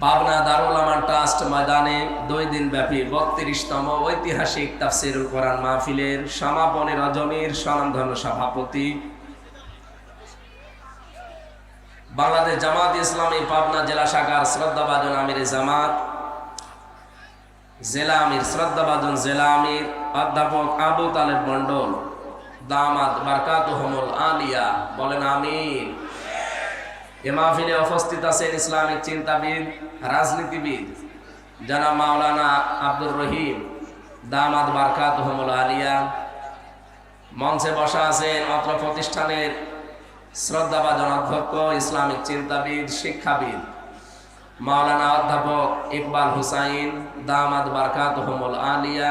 পাবনা দারুল আমান trust ময়দানে 2 দিন ব্যাপী 32তম ঐতিহাসিক তাফসীরুল কোরআন মাহফিলের সমাপনী রজনীর স্বনামধন্য সভাপতি বাংলাদেশ জামাত ইসলামী পাবনা জেলা শাখার শ্রদ্ধাভাজন আমির জামাত জেলা আমির শ্রদ্ধাভাজন জেলা আমির অধ্যাপক আবু তালেব মন্ডল দামাত বারকাতুহুমুল আলিয়া বলেন আমিন। এ মাহফিলে উপস্থিত আছেন ইসলামিক চিন্তাবিদ, রাজনীতিবিদ জনাব মাওলানা আব্দুর রহিম দামাত বারকাতুহুমুল আলিয়া। মঞ্চে বসা আছেন অত্র প্রতিষ্ঠানের শ্রদ্ধাভাজন অধ্যক্ষ, ইসলামিক চিন্তাবিদ, শিক্ষাবিদ মাওলানা অধ্যাপক ইকবাল হুসাইন দামাত বারকাতুহুমুল আলিয়া।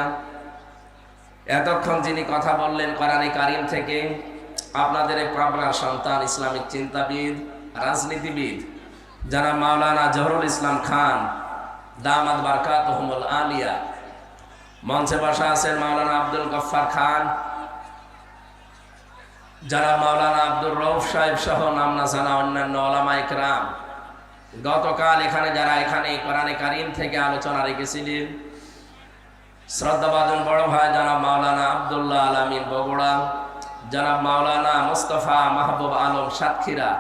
এতক্ষণ যিনি কথা বললেন কোরআনে কারীম থেকে, আপনাদের এই পাবনার সন্তান, ইসলামিক চিন্তাবিদ, রাজনীতিবিদ জনাব মাওলানা জহুরুল ইসলাম খান দামাত বারকাতুহুমুল আলিয়া। মঞ্চে বসা আছেন মাওলানা আব্দুল গফফার খান, জনাব মাওলানা আব্দুর রউফ সাহেব সহ নামনা জানা অন্যান্য ওলামা ইকরাম। গতকাল যারা এখানে কোরআনে কারীম থেকে আলোচনা রেখেছিলেন, শ্রদ্ধাভাজন বড় ভাই জনাব মাওলানা আব্দুল্লাহ আলামিন বগুড়া, জনাব মাওলানা মুস্তাফা মাহবুব আলম সাতক্ষীরা,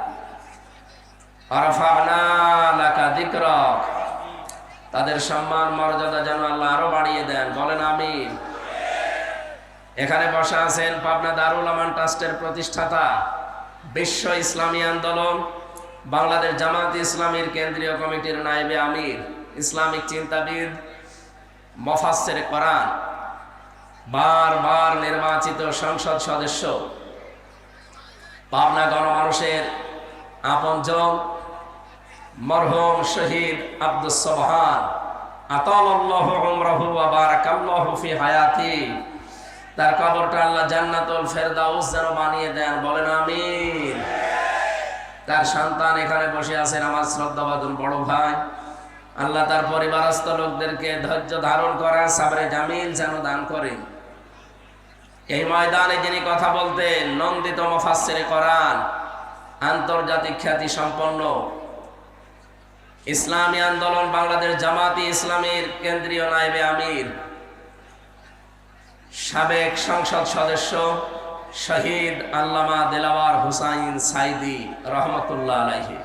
আরফানা লাকা যিকরাক, তাদের সম্মান মর্যাদা যেন আল্লাহ আরো বাড়িয়ে দেন, বলেন আমিন। এখানে বসা আছেন পাবনা দারুল আমান ট্রাস্টের প্রতিষ্ঠাতা, বিশ্ব ইসলামী আন্দোলন বাংলাদেশ জামাত ইসলামীর কেন্দ্রীয় কমিটির নায়েবে আমির, ইসলামিক চিন্তাবিদ, মুফাসসির কোরআন, বারবার নির্বাচিত সংসদ সদস্য, পাবনা গণমানুষের আপনজন মরহুম শহীদ আব্দুস সোবহান আতালাল্লাহু উমরাহু ওয়া বারাকাল্লাহু ফি হায়াতি, তার কবরটা আল্লাহ জান্নাতুল ফেরদাউস যেন বানিয়ে দেন, বলেন আমিন। তার সন্তান এখানে বসে আছেন আমার শ্রদ্ধাভাজন বড় ভাই, আল্লাহ তার পরিবারস্থ লোকদেরকে ধৈর্য ধারণ করা সাবরে জামিল যেন দান করেন। এই ময়দানে যিনি কথা বলতেন, নন্দিত মুফাসসির কোরআন, আন্তর্জাতিক খ্যাতি সম্পন্ন ইসলামী আন্দোলন বাংলাদেশ জামাতি ইসলামীর কেন্দ্রীয় নায়েবে আমির, সাবেক সংসদ সদস্য শহীদ আল্লামা দিলাওয়ার হুসাইন সাইদি রহমতুল্লাহ আলাইহি।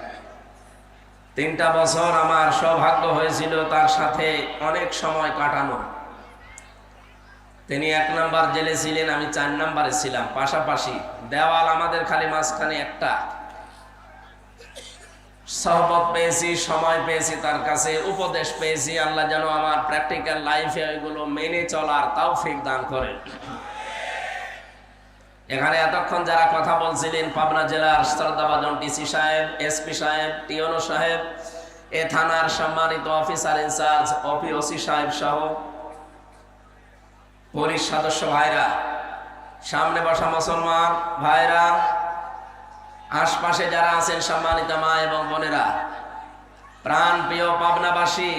3টা বছর আমার সৌভাগ্য হয়েছিল তার সাথে অনেক সময় কাটানো। তিনি 1 নাম্বার জেলে ছিলেন, আমি 4 নাম্বারে ছিলাম, পাশাপাশি দেওয়াল আমাদের খালি মাঝখানে একটা। সহবত পেয়েছি, সময় পেয়েছি, তার কাছে উপদেশ পেয়েছি। আল্লাহ যেন আমার প্র্যাকটিক্যাল লাইফে ওইগুলো মেনে চলার তৌফিক দান করেন। এখানে এতক্ষণ যারা কথা বলছিলেন, পাবনা জেলার শ্রদ্ধাভাজন ডিসি সাহেব, এসপি সাহেব, টিওনো সাহেব, এ থানার সম্মানিত অফিসার ইনচার্জ ওসি সাহেব সহ পুলিশ সদস্য ভাইরা, সামনে বসা মুসলমান ভাইরা, আশপাশে যারা আছেন সম্মানিত মা এবং বোনেরা, প্রাণ প্রিয় পাবনাবাসী,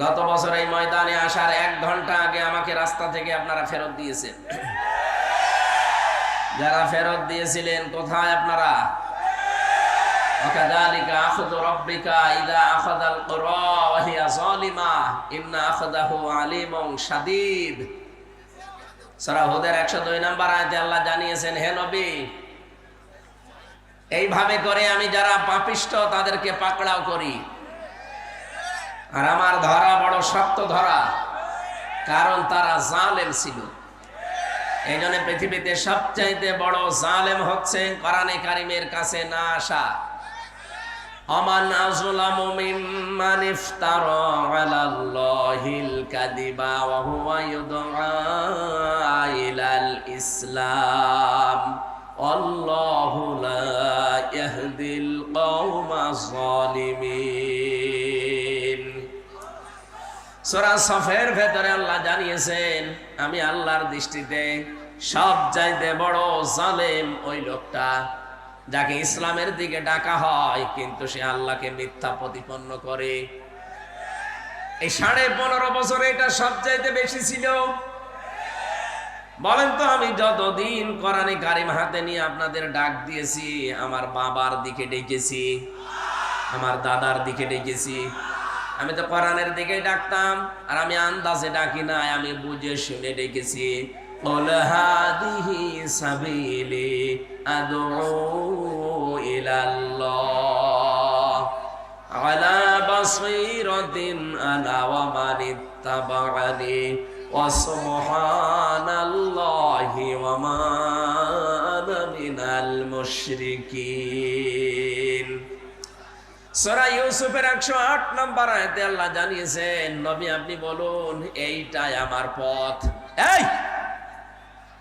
গত বছর এই ময়দানে আসার 1 ঘন্টা আগে আমাকে রাস্তা থেকে আপনারা ফেরত দিয়েছেন। যারা ফেরত দিয়েছিলেন কোথায় আপনারা? ওয়াকাযালিকা আখযু রাব্বিকা ইযা আখাযাল কুরা ওয়া হিয়া যালিমা ইন্না আখাযাহু আলীমুন শাদীদ। সূরা হুদের 102 নম্বর আয়াতে আল্লাহ জানিয়েছেন, হে নবী, এইভাবে করে আমি যারা পাপিষ্ঠ তাদেরকে পাকড়াও করি, আর আমার ধরা বড় শক্ত ধরা, কারণ তারা জালেম ছিল। এই জন্য পৃথিবীতে সবচাইতে বড় জালেম হচ্ছে কোরআনে কারীমের কাছে না আসা। আমান আযলামু মিম্মান ইফতারা আলাল্লাহিল কাযিবা ওয়া হুয়া ইউদআ ইলাল ইসলাম আল্লাহু লা ইয়াহদিল কওমাজ জালিমিন। সূরা সফের ভেতরে আল্লাহ জানিয়েছেন, আমি আল্লাহর দৃষ্টিতে সবচাইতে বড় জালেম ওই লোকটা যাকে ইসলামের দিকে ডাকা হয় কিন্তু সে আল্লাহকে মিথ্যা প্রতিপন্ন করে। এই 15.5 বছরে এটা সবচাইতে বেশি ছিল। বলেন তো, আমি যতদিন কোরআনে কারীম হাতে নিয়ে আপনাদের ডাক দিয়েছি, আমার বাবার দিকে ডেকেছি, আমার দাদার দিকে ডেকেছি। আমি তো কোরআনের দিকে ডাকতাম, আর আমি আন্দাজে ডাকি নাই, আমি বুঝে শুনে ডেকেছি। قل هذه سبيلي أدعو إلى الله على بصيرة أنا ومن اتبعني وسبحان الله وما أنا من المشركين। সূরা ইউসুফের 108 নম্বর আয়াতে আল্লাহ জানিয়েছেন, নবী আপনি বলুন এইটাই আমার পথ। এই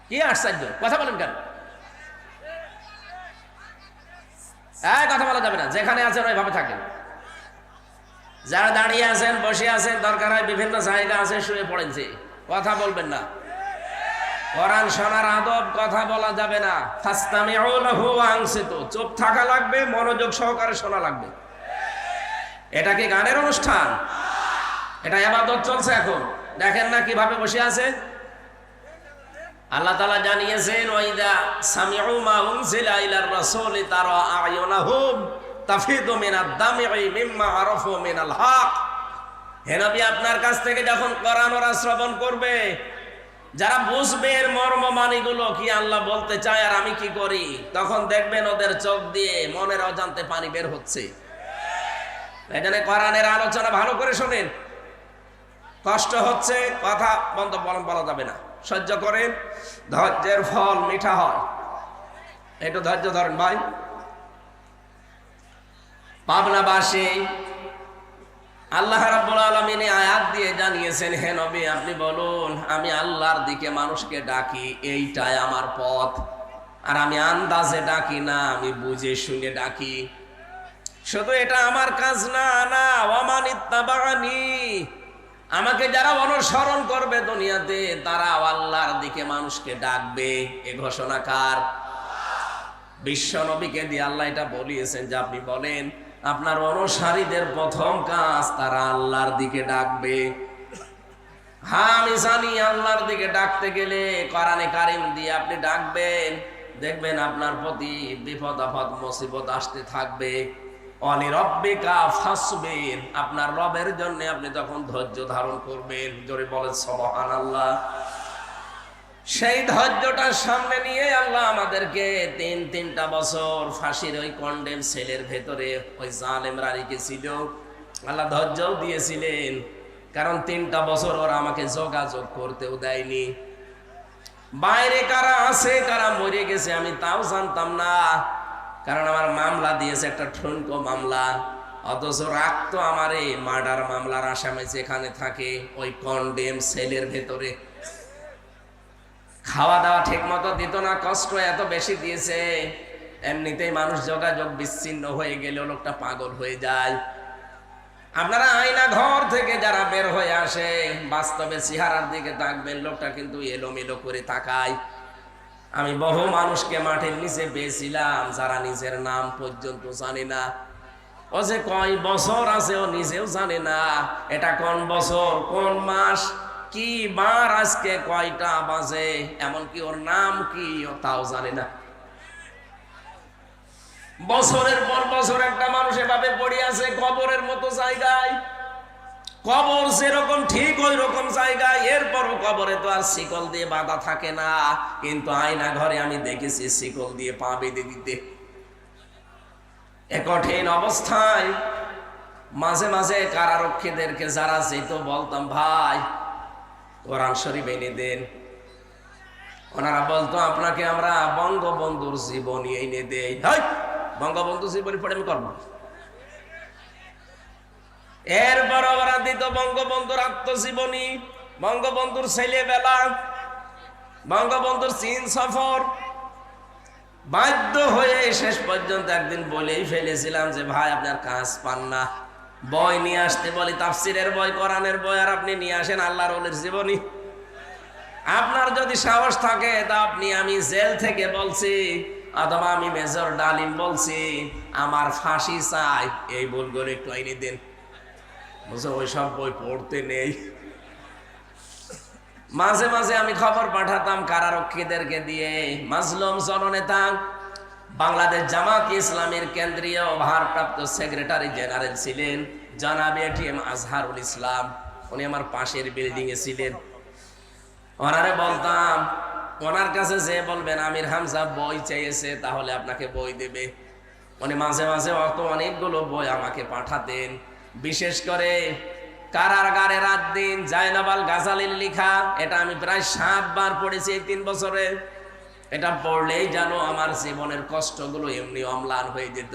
কি আশ্চর্য, কথা বলেন কেন? কথা বলা যাবে না, যেখানে আছেন ওইভাবে থাকেন। যারা দাঁড়িয়ে আছেন, বসে আছেন, দরকার হয় বিভিন্ন জায়গা আছে, শুয়ে পড়েছে, কথা বলবেন না। কোরআন শোনার আদব, কথা বলা যাবে না। ফাসতামিউ লাহু ওয়া আনসিতু, চুপ থাকা লাগবে, মনোযোগ সহকারে শোনা লাগবে। এটা কি গানের অনুষ্ঠান? এটা ইবাদত চলছে এখন। দেখেন না কিভাবে বসে আছে। আল্লাহ তাআলা জানিয়েছেন, ওয়াইদা সামিউ মা উনজিলা ইলার রাসূলি তারা আয়ুনাহুম তাফিদু মিনাদ দাম'i মিম্মা আরাফু মিনাল হক। হে নবী, আপনার কাছ থেকে যখন কোরআন ওরা শ্রবণ করবে, যারা বুঝবে এর মর্ম মানিগুলো কি আল্লাহ বলতে চায় আর আমি কি করি, তখন দেখবেন ওদের চোখ দিয়ে মনের অজান্তে পানি বের হচ্ছে। এখানে কোরআনের আলোচনা ভালো করে শোনেন। কষ্ট হচ্ছে, কথা বন্ধ বলা যাবে না, সহ্য করেন। ধৈর্যের ফল মিঠা হয়, একটু ধৈর্য ধরেন ভাই। পাবনাবাসী আল্লাহ রাব্বুল আলামিন আয়াত দিয়ে জানিয়েছেন, হে নবী আপনি বলুন আমি আল্লাহর দিকে মানুষকে ডাকি, এইটাই আমার পথ। আর আমি আন্দাজে ডাকি না, আমি বুঝে শুনে ডাকি। শুধু এটা আমার কাজ না, না ওয়ামান ইত্তাবানি, আমাকে যারা অনুসরণ করবে দুনিয়াতে তারা আল্লাহর দিকে মানুষকে ডাকবে। এ ঘোষণা কার? বিশ্ব নবীকে দিয়ে আল্লাহ এটা বলিয়েছেন যে আপনি বলেন আপনার অনুসারীদের প্রথম কাজ তারা আল্লাহর দিকে ডাকবে। হ্যাঁ আমি জানি আল্লাহর দিকে ডাকতে গেলে কোরআনে কারিম দিয়ে আপনি ডাকবেন, দেখবেন আপনার প্রতি বিপদ আপদ মুসিবত আসতে থাকবে। অনিরব্বিকা ফাসবির, আপনার রবের জন্য আপনি তখন ধৈর্য ধারণ করবেন। জোরে বলেন সুবহানাল্লাহ। সেই ধৈর্যটার সামনে নিয়ে আল্লাহ আমাদেরকে তিনটা বছর ফাঁসির ওই কন্ডেম সেলের ভেতরে ওই জালেমরা রেখেছিল। আল্লাহ ধৈর্যও দিয়েছিলেন, কারণ 3টা বছর ওরা আমাকে যোগাযোগ করতেও দেয়নি। বাইরে কারা আছে কারা মরে গেছে আমি তাও জানতাম না, কারণ আমার মামলা দিয়েছে একটা ঠুনকো মামলা, অথচ রাখতো আমার এই মার্ডার মামলার আসামি যেখানে থাকে ওই কন্ডেম সেলের ভেতরে। খাওয়া দাওয়া ঠিক মতো দিত না, কষ্ট এত বেশি দিয়েছে। এমনিতেই মানুষ যোগাযোগ বিচ্ছিন্ন হয়ে গেলে লোকটা পাগল হয়ে যায়। আপনারা আয়না ঘর থেকে যারা বের হয়ে আসে বাস্তবে চেহারার দিকে তাকবেন, লোকটা কিন্তু এলোমেলো করে তাকায়। আমি বহু মানুষকে মাঠের নিচে পেয়েছিলাম যারা নিজের নাম পর্যন্ত জানে না। ও যে কয় বছর আছে ও নিজেও জানে না, এটা কোন বছর কোন মাস কি বার আজকে কয়টা বাজে, এমনকি ওর নাম কি ও তাও জানে না। বছরের পর বছর একটা মানুষ এভাবে পড়ে আছে কবরের মতো জায়গায়। কবর যেরকম ঠিক ওই রকম জায়গায়, এরপরও কবরে তো আর শিকল দিয়ে বাঁধা থাকে না, কিন্তু আয়না ঘরে আমি দেখেছি শিকল দিয়ে পা বেঁধে দিতে। এ কঠিন অবস্থায় মাঝে মাঝে কারারক্ষীদেরকে যারা যেত বলতাম ভাই কোরআন শরীফ এনে দেন। ওনারা বলতো আপনাকে আমরা বঙ্গবন্ধুর জীবনী এনে দেই। বঙ্গবন্ধু জীবনী পড়ে আমি করবো। এরপর ওরা দিত বঙ্গবন্ধুর আত্মজীবনী, বঙ্গবন্ধুর ছেলেবেলা, বঙ্গবন্ধুর চীন সফর। বাধ্য হয়ে শেষ পর্যন্ত একদিন বলেই ফেলেছিলাম যে ভাই আপনার কাজ পান না, বই নিয়ে আসতে বলি, তাফসিরের বই কোরআনের বই, আর আপনি নিয়ে আসেন আল্লাহর ওলির জীবনী। আপনার যদি সাহস থাকে তা আপনি, আমি জেল থেকে বলছি অথবা আমি মেজর ডালিম বলছি আমার ফাঁসি চাই, এই বইগুলো একটু এনে দেন। ওইসব বই পড়তে নেই। মাঝে মাঝে আমি খবর পাঠাতাম কারারক্ষীদেরকে দিয়ে, মাজলুম জননেতা বাংলাদেশ জামাত ইসলামের কেন্দ্রীয় ভারপ্রাপ্ত সেক্রেটারি জেনারেল ছিলেন জনাব এটিএম আজহারুল ইসলাম। উনি আমার পাশের বিল্ডিং এ ছিলেন। ওনারে বলতাম, ওনার কাছে যে বলবেন আমির হামজা বই চেয়েছে তাহলে আপনাকে বই দেবে। উনি মাঝে মাঝে অনেকগুলো বই আমাকে পাঠাতেন। বিশেষ করে কারাগারে রাত দিন জায়নাবাল গাজালির লেখা, এটা আমি প্রায় 7 বার পড়েছি এই 3 বছরে। এটা পড়লেই যেন আমার জীবনের কষ্টগুলো এমনি অম্লান হয়ে যেত।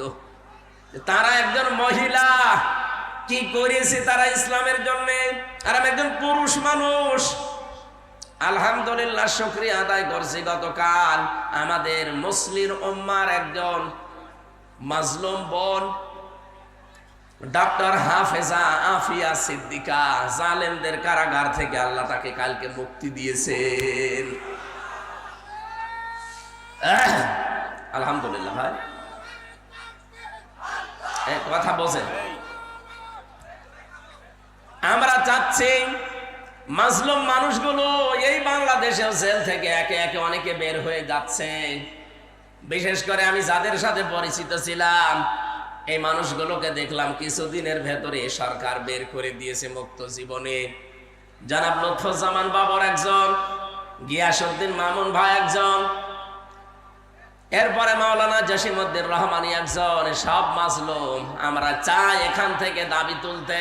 তারা একজন মহিলা, কি করেছে তারা ইসলামের জন্য, আর আমি একজন পুরুষ মানুষ। আলহামদুলিল্লাহ, শুকরিয়া আদায় করছি। গতকাল আমাদের মুসলিম উম্মার একজন মাজলুম বোন ডক্টর হাফেজা আফিয়া সিদ্দিকা, জালেমদের কারাগার থেকে আল্লাহ তাকে কালকে মুক্তি দিয়েছেন। আলহামদুলিল্লাহ। ভাই কথা বোঝেন, আমরা চাচ্ছি মাজলুম মানুষগুলো এই বাংলাদেশের জেল থেকে একে একে অনেকে বের হয়ে যাচ্ছে। বিশেষ করে আমি যাদের সাথে পরিচিত ছিলাম, এই মানুষগুলোকে দেখলাম কিছুদিনের ভেতরে সরকার বের করে দিয়েছে মুক্ত জীবনে। জনাব লুৎফুজ্জামান বাবর একজন, গিয়াসউদ্দিন মামুন ভাই একজন, এরপরে মাওলানা জসিমউদ্দিন রহমানী একজন। সব মাজলুম। আমরা চাই এখান থেকে দাবি তুলতে,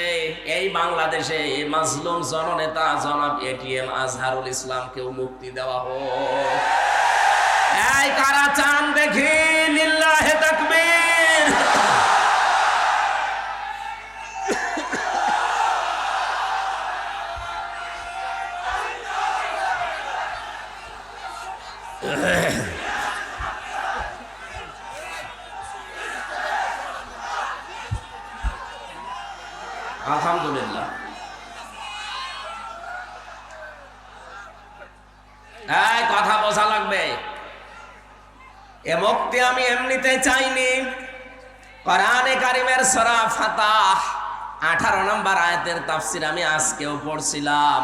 এই বাংলাদেশে মাজলুম জননেতা জনাব এটিএম আজহারুল ইসলামকেও মুক্তি দেওয়া হোক। এই কারা চান দেখি? লিল্লাহে তাকবীর। আলহামদুলিল্লাহ। এই কথা বোঝা লাগবে, এ মুক্তি আমি এমনিতে চাইনি। কোরআনে কারিমের সূরা ফাতাহ 18 নম্বর আয়াতের তাফসীর আমি আজকেও পড়ছিলাম।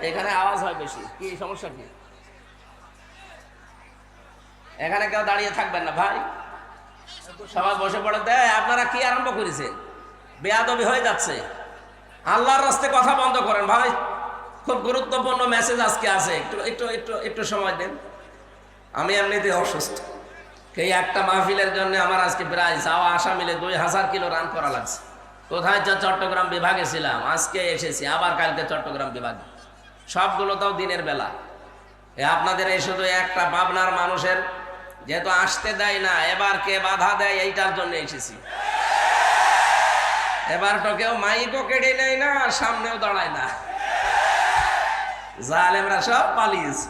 এখানে আওয়াজ হয় বেশি, কি সমস্যা? কি এখানে কেউ দাঁড়িয়ে থাকবেন না ভাই, সবাই বসে পড়ে। আপনারা কি আরম্ভ করেছেন? বেয়াদবি হয়ে যাচ্ছে। আল্লাহর রাস্তায় কথা বন্ধ করেন ভাই। খুব গুরুত্বপূর্ণ মেসেজ আজকে আছে, একটু একটু একটু একটু সময় দেন। আমি এমনিতে অসুস্থ, এই একটা মাহফিলের জন্য আমার আজকে প্রায় যাওয়া আসা মিলে 2000 কিলো রান করা লাগছে। কোথায়? চট্টগ্রাম বিভাগে ছিলাম, আজকে এসেছি আবার কালকে চট্টগ্রাম বিভাগে। সবগুলো তাও দিনের বেলা। আপনাদের এই শুধু একটা পাবনার মানুষের যেহেতু আসতে দেয় না, এবার কে বাধা দেয় এইটার জন্য এসেছি। এবার তো কেউ মাইকও কেড়ে নেয় না, সামনেও দাঁড়ায় না, জালেমরা সব পালিয়েছে।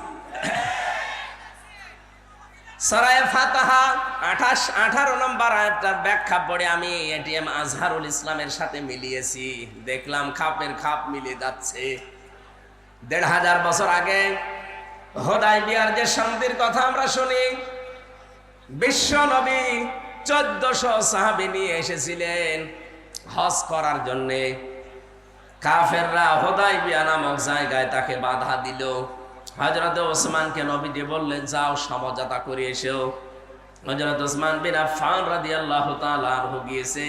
সূরা ফাতিহা 18 নম্বর আয়াতটার ব্যাখ্যা পড়ে আমি এটিএম আজহারুল ইসলামের সাথে মিলিয়েছি। দেখলাম খাপের খাপ মিলে যাচ্ছে। 1500 বছর আগে হুদায়বিয়ার যে সন্ধির কথা আমরা শুনি, বিশ্ব নবী 1400 সাহাবী নিয়ে এসেছিলেন হজ করার জন্যে। কাফেররা হুদায়বিয়া নামক জায়গায় তাকে বাধা দিল। হযরত ওসমানকে নবীজি বললেন, যাও সমঝোতা করে এসো। হযরত ওসমান বিন আফফান রাদিয়াল্লাহু তাআলা আনহু গিয়েছে।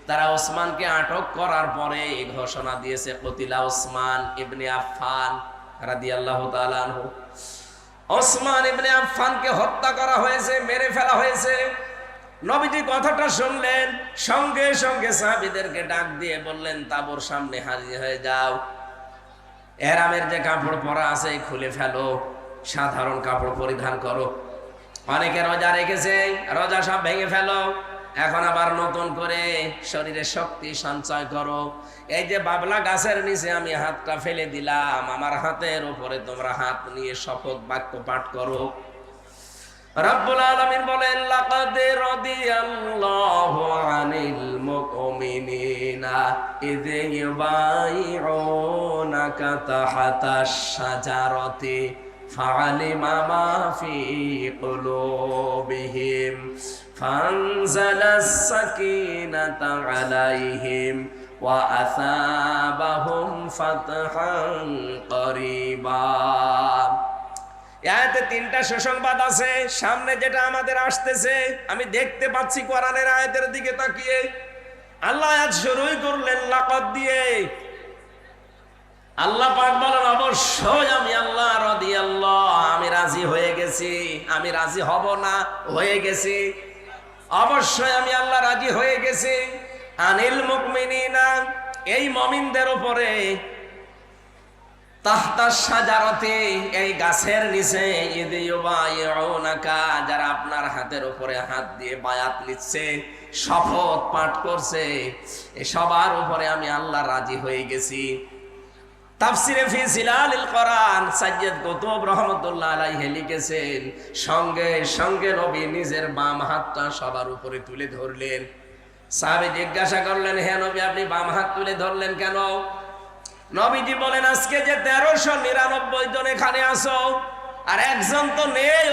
তারা ওসমানকে আটক করার পরে ঘোষণা দিয়েছে, কুতিলা ওসমান ইবনে আফফান রাদিয়াল্লাহু তাআলা আনহু। ওসমান ইবনে আফফানকে হত্যা করা হয়েছে, মেরে ফেলা হয়েছে। নবীজি কথাটা শুনলেন, সঙ্গে সঙ্গে সাহাবীদেরকে ডাক দিয়ে বললেন, তাঁবুর সামনে হাজির হয়ে যাও। এহরামের যে কাপড় পরা আছে খুলে ফেলো, সাধারণ কাপড় পরিধান করো। অনেকে রোজা রেখেছে, রোজা সব ভেঙে ফেলো। এখন আবার নতুন করে শরীরে শক্তি সঞ্চয় করো। এই যে বাবলা গাছের নিচে আমি হাতটা ফেলে দিলাম, আমার হাতের উপরে তোমরা হাত নিয়ে শপথ বাক্য পাঠ করো। রব্বুল আলামিন বলেন, লাকাদ রাদিয়াল্লাহু আনিল মুমিনিনা ইয ইউবাইউনাকা তাহতাশ শাজারাতি ফাআলিমা মা ফি কুলুবিহিম ফানজালাস সাকিনাতা আলাইহিম ওয়া আসাবাহুম ফাতহান করিবা। আয়াতে তিনটা সুসংবাদ আছে। সামনে যেটা আমাদের আসতেছে আমি দেখতে পাচ্ছি কোরআনের আয়াতের দিকে তাকিয়ে, আল্লাহ আয়াত শুরুই করলেন লাকাদ দিয়ে। আল্লাহ পাক বলেন অবশ্যই আমি আল্লাহ রাদিয়াল্লাহ, আমি রাজি হয়ে গেছি। আমি রাজি হব না, হয়ে গেছি। অবশ্যই আমি আল্লাহ রাজি হয়ে গেছি। আনিল মুমিনিনা, এই মুমিনদের উপরে, তাহতা শাজারাতে, এই গাছের নিচে, ইউবাইউনাকা, যারা আপনার হাতের উপরে হাত দিয়ে বায়াত নিচ্ছে, শপথ পাঠ করছে, এই সবার উপরে আমি আল্লাহ রাজি হয়ে গেছি। তাফসিরে ফি জিলালিল কোরআন সাইয়্যিদ কুতুব রাহমাতুল্লাহ আলাইহি লিখেছেন, সঙ্গে সঙ্গে নবী নিজের বাম হাতটা সবার উপরে তুলে ধরলেন। সাহাবী জিজ্ঞাসা করলেন, হে নবী আপনি বাম হাত তুলে ধরলেন কেন? নবীজি বলেন, আজকে যে 1399 জন এখানে আসো, আর একজন তো নেই,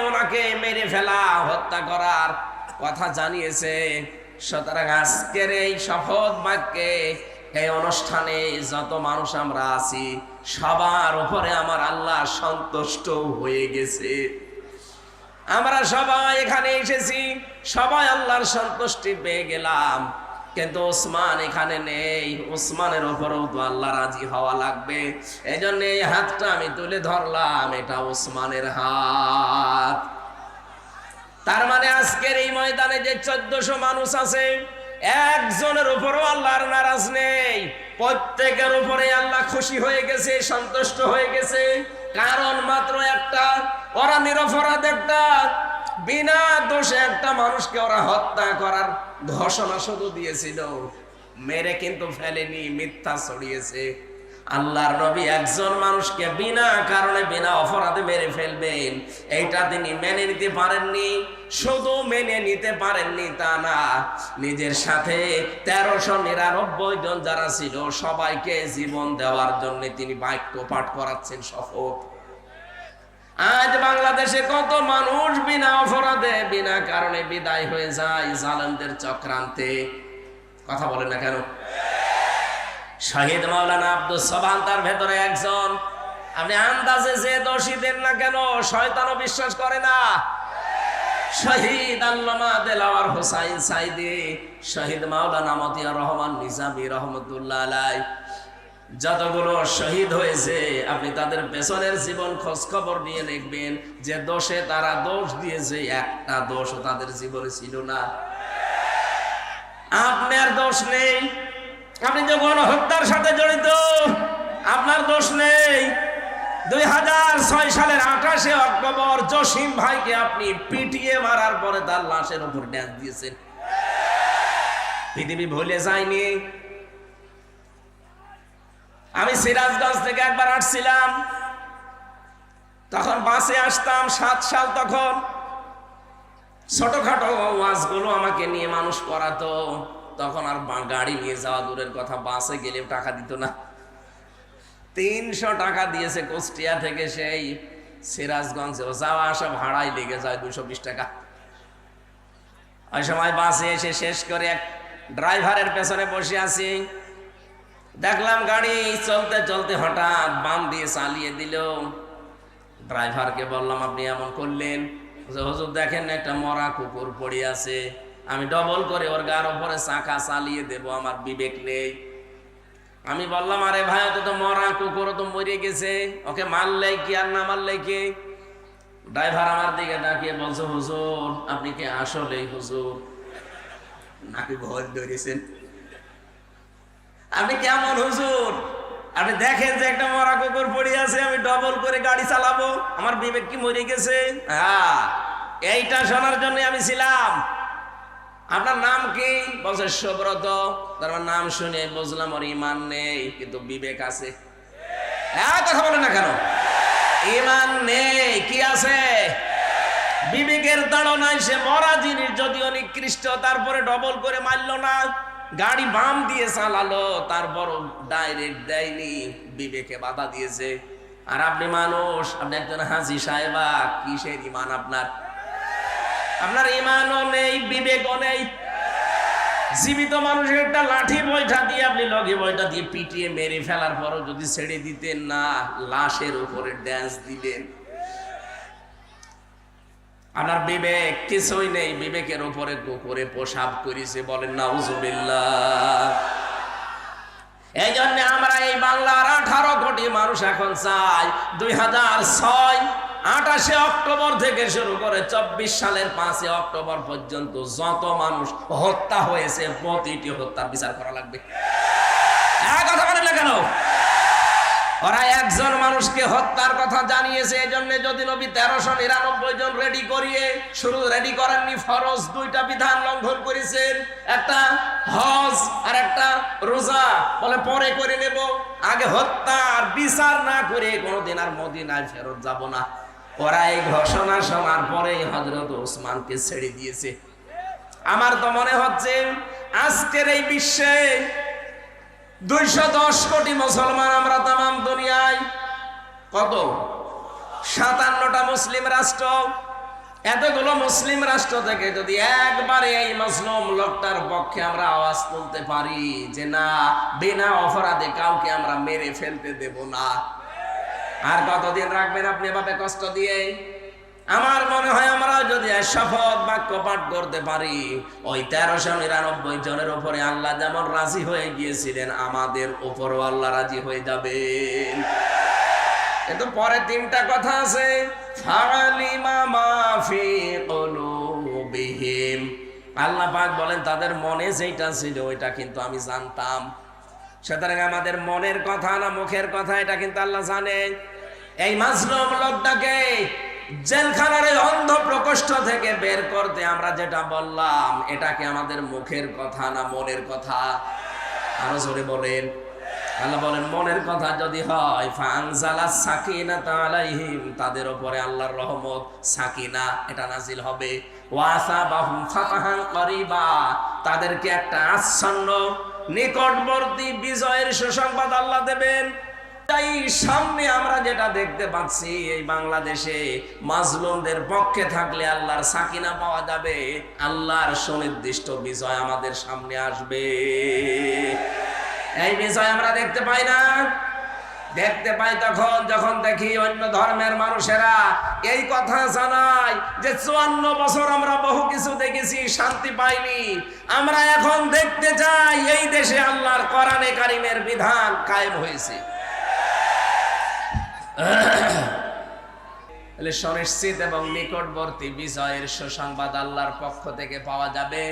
ওনাকে মেরে ফেলা, হত্যা করার কথা জানিয়েছে। সুতরাং আজকের এই শপথ বাক্যে, এই অনুষ্ঠানে যত মানুষ আমরা আছি, সবার উপরে আমার আল্লাহ সন্তুষ্ট হয়ে গেছে। আমরা সবাই এখানে এসেছি, সবাই আল্লাহর সন্তুষ্টি পেয়ে গেলাম। কিন্তু ওসমান এখানে নেই, ওসমানের উপরেও তো আল্লাহ রাজি হওয়া লাগবে। এই জন্য এই হাতটা আমি তুলে ধরলাম, এটা ওসমানের হাত। তার মানে আজকের এই ময়দানে যে 1400 মানুষ আছে, একজনের উপরও আল্লাহর নারাজ নেই, প্রত্যেকের উপরে আল্লাহ খুশি হয়ে গেছে, সন্তুষ্ট হয়ে গেছে। কারণ মাত্র একটা, ওরা নিরপরাধ, একটা বিনা দোষে একটা মানুষকে ওরা হত্যা করার ঘোষণা শুধু দিয়েছিল, মেরে কিন্তু ফেলেনি, মিথ্যা ছড়িয়েছে। আল্লাহর নবী একজন মানুষকে বিনা কারণে বিনা অপরাধে মেরে ফেলবেন, এইটা তিনি মেনে নিতে পারেননি। শুধু মেনে নিতে পারেননি তা না, নিজের সাথে 1399 জন যারা ছিল সবাইকে জীবন দেওয়ার জন্য তিনি বাক্য পাঠ করাচ্ছেন, শপথ। আজ বাংলাদেশে কত মানুষ বিনা অপরাধে বিনা কারণে বিদায় হয়ে যায় জালেমদের চক্রান্তে। কথা বলেন না কেন? শহীদ মাওলানা আব্দুস সোবহান তার ভেতরে একজন। আপনি আন্দাজে যে দোষী দেন না কেন, শয়তানও বিশ্বাস করে না। শহীদ আল্লামা দেলাওয়ার হোসাইন সাইদি, শহীদ মাওলানা মতিয়ার রহমান নিজামী রহমতুল্লাহ আলাইহি, যতগুলো শহীদ হয়েছে আপনি তাদের পেছনের জীবন খোঁজ খবর নিয়ে দেখবেন, যে দোষে তারা দোষ দিয়েছে একটা দোষও তাদের জীবনে ছিল না। আপনার দোষ নেই, আপনি যখন হত্যার সাথে জড়িত, আপনার দোষ নেই। 2006 সালের 28 অক্টোবর জসিম ভাইকে আপনি পিটিয়ে মারার পরে তার লাশের উপর ড্যান্স দিয়েছেন, পৃথিবী ভুলে যায়নি। আমি সিরাজগঞ্জ থেকে একবার আসছিলাম, তখন বাসে আসতাম, 7 সাল, তখন ছোটখাটো ওয়াজগুলো আমাকে নিয়ে মানুষ করাতো। তখন আর গাড়ি নিয়ে যাওয়া দূরের কথা, বাসে গেলেও টাকা দিত না। 300 টাকা দিয়েছে কুষ্টিয়া থেকে সেই সিরাজগঞ্জে, যাওয়া আসা ভাড়াই লেগে যায় 220 টাকা। ওই সময় বাসে এসে শেষ করে এক ড্রাইভারের পেছনে বসে আছি, দেখলাম গাড়ি চলতে চলতে হঠাৎ বাম দিয়ে চালিয়ে দিল। ড্রাইভারকে বললাম, আপনি এমন করলেন? হুজুর দেখেন একটা মরা কুকুর পড়ে আছে, আমি ডবল করে ওর গার উপরে চাকা চালিয়ে দেব, আমার বিবেক নেই। আমি বললাম, আরে ভাই তো তো মরা কুকুর, তো মরে গেছে, ওকে মারলে কি আর না মারলে কি? ড্রাইভার আমার দিকে তাকিয়ে বলছে, হুজুর আপনি কি আসলেই হুজুর নাকি ভয় ধরেছেন? আপনি কেমন হুজুর? আপনি দেখেন যে একটা মরা কুকুর পড়ে আছে, আমি ডবল করে গাড়ি চালাবো, আমার বিবেক কি মরে গেছে? হ্যাঁ, এইটা শোনার জন্য আমি ছিলাম। আপনার নাম কি? বলছে সুব্রত। তার নাম শুনে বুঝলাম ওর ইমান নেই, কিন্তু বিবেক আছে। কথা বলেন না কেন? ইমান নেই, কি আছে? বিবেকের তাড়নায় সে মরা জিনিস যদিও নিকৃষ্ট, তারপরে ডবল করে মারলো না, গাড়ি বাম দিয়ে চালালো, তারপর ডাইরেক্ট দেয়নি, বিবেকে বাধা দিয়েছে। আর আপনি মানুষ, আপনি একজন হাজী সাহেবা, কিসের ইমান আপনার? আপনার ইমানও নেই, বিবেকও নেই। জীবিত মানুষের একটা লাঠি বৈঠা দিয়ে, আপনি লঘি বৈঠা দিয়ে পিটিয়ে মেরে ফেলার পরও যদি ছেড়ে দিতেন না, লাশের উপরে ড্যান্স দিলেন। আপনার বিবেক কিছুই নেই, বিবেকের উপরে কুকুরে পেশাব করেছে, বলেন নাউজুবিল্লাহ। এই জন্য আমরা এই বাংলার 18 কোটি মানুষ এখন চাই 2006 অক্টোবর থেকে শুরু করে 24 সালের 5 অক্টোবর পর্যন্ত যত মানুষ হত্যা হয়েছে প্রতিটি হত্যার বিচার করা লাগবে। কথা বলেন না কেন? ওরা একজন মানুষকে হত্যার কথা জানিয়েছে, এই জন্য যদি নবী 1399 জন রেডি করিয়ে শুরু রেডি করেননি, ফরজ 2টা বিধান লঙ্ঘন করেছেন, একটা হজ আর একটা রোজা, বলে পরে করে নেব, আগে হত্যার বিচার না করে কোনোদিন আর মদিনায় ফেরত যাব না। ওরা এই ঘোষণা শোনার পরে হযরত ওসমানকে ছেড়ে দিয়েছে। আমার তো মনে হচ্ছে আজকের এই বিশ্বে 210 কোটি মুসলমান আমরা তামাম দুনিয়ায়, কত 57টা মুসলিম রাষ্ট্র, এতগুলো মুসলিম রাষ্ট্র থেকে যদি একবারে এই মুসলিম লোকটার পক্ষে আমরা আওয়াজ তুলতে পারি যে না, বিনা অপরাধে কাউকে আমরা মেরে ফেলতে দেব না, আর কতদিন রাখবেন আপনি এভাবে কষ্ট দিয়ে? আমার মনে হয় আমরা যদি শপথ বাক্য পাঠ করতে পারি, ওই 1399 জনের উপরে আল্লাহ যেমন রাজি হয়ে গিয়েছিলেন, আমাদের উপরও আল্লাহ রাজি হয়ে যাবেন। কিন্তু পরে 3টা কথা আছে, ফালিমা মা ফি কুলুবিহিম। আল্লাহ পাক বলেন তাদের মনে যেটা ছিল ওইটা কিন্তু আমি জানতাম। সুতরাং আমাদের মনের কথা না মুখের কথা এটা কিন্তু আল্লাহ জানেন। এই মাজলুম লোকটাকে জেলখানার অন্ধ প্রকোষ্ঠ থেকে বের করতে আমরা যেটা বললাম, এটা কি আমাদের মুখের কথা না মনের কথা? আরো জোরে বলেন। আল্লাহ বলেন মনের কথা যদি হয়, ফানজালাস সাকিনাতা আলাইহিম, তাদের উপরে আল্লাহর রহমত সাকিনা এটা নাজিল হবে, ওয়াসাবাহুম ফাতাহান করিবা, তাদেরকে একটা আচ্ছন্ন নিকটবর্তী বিজয়ের সুসংবাদ আল্লাহ দেবেন। তাই সামনে আমরা যেটা দেখতে পাচ্ছি, এই বাংলাদেশে মাজলুমদের পক্ষে থাকলে আল্লাহর সাকিনা পাওয়া যাবে, আল্লাহর সুনির্দিষ্ট বিজয় আমাদের সামনে আসবে। এই বিজয় আমরা দেখতে পাই না? দেখতে পাই তখন যখন দেখি অন্য ধর্মের মানুষেরা এই কথা জানায় যে 54 বছর আমরা বহু কিছু দেখেছি, শান্তি পাইনি, আমরা এখন দেখতে চাই এই দেশে আল্লাহর কোরআনে কারিমের বিধান কায়েম হয়েছে। সুনিশ্চিত এবং নিকটবর্তী বিজয়ের সুসংবাদ আল্লাহর পক্ষ থেকে পাওয়া যাবে,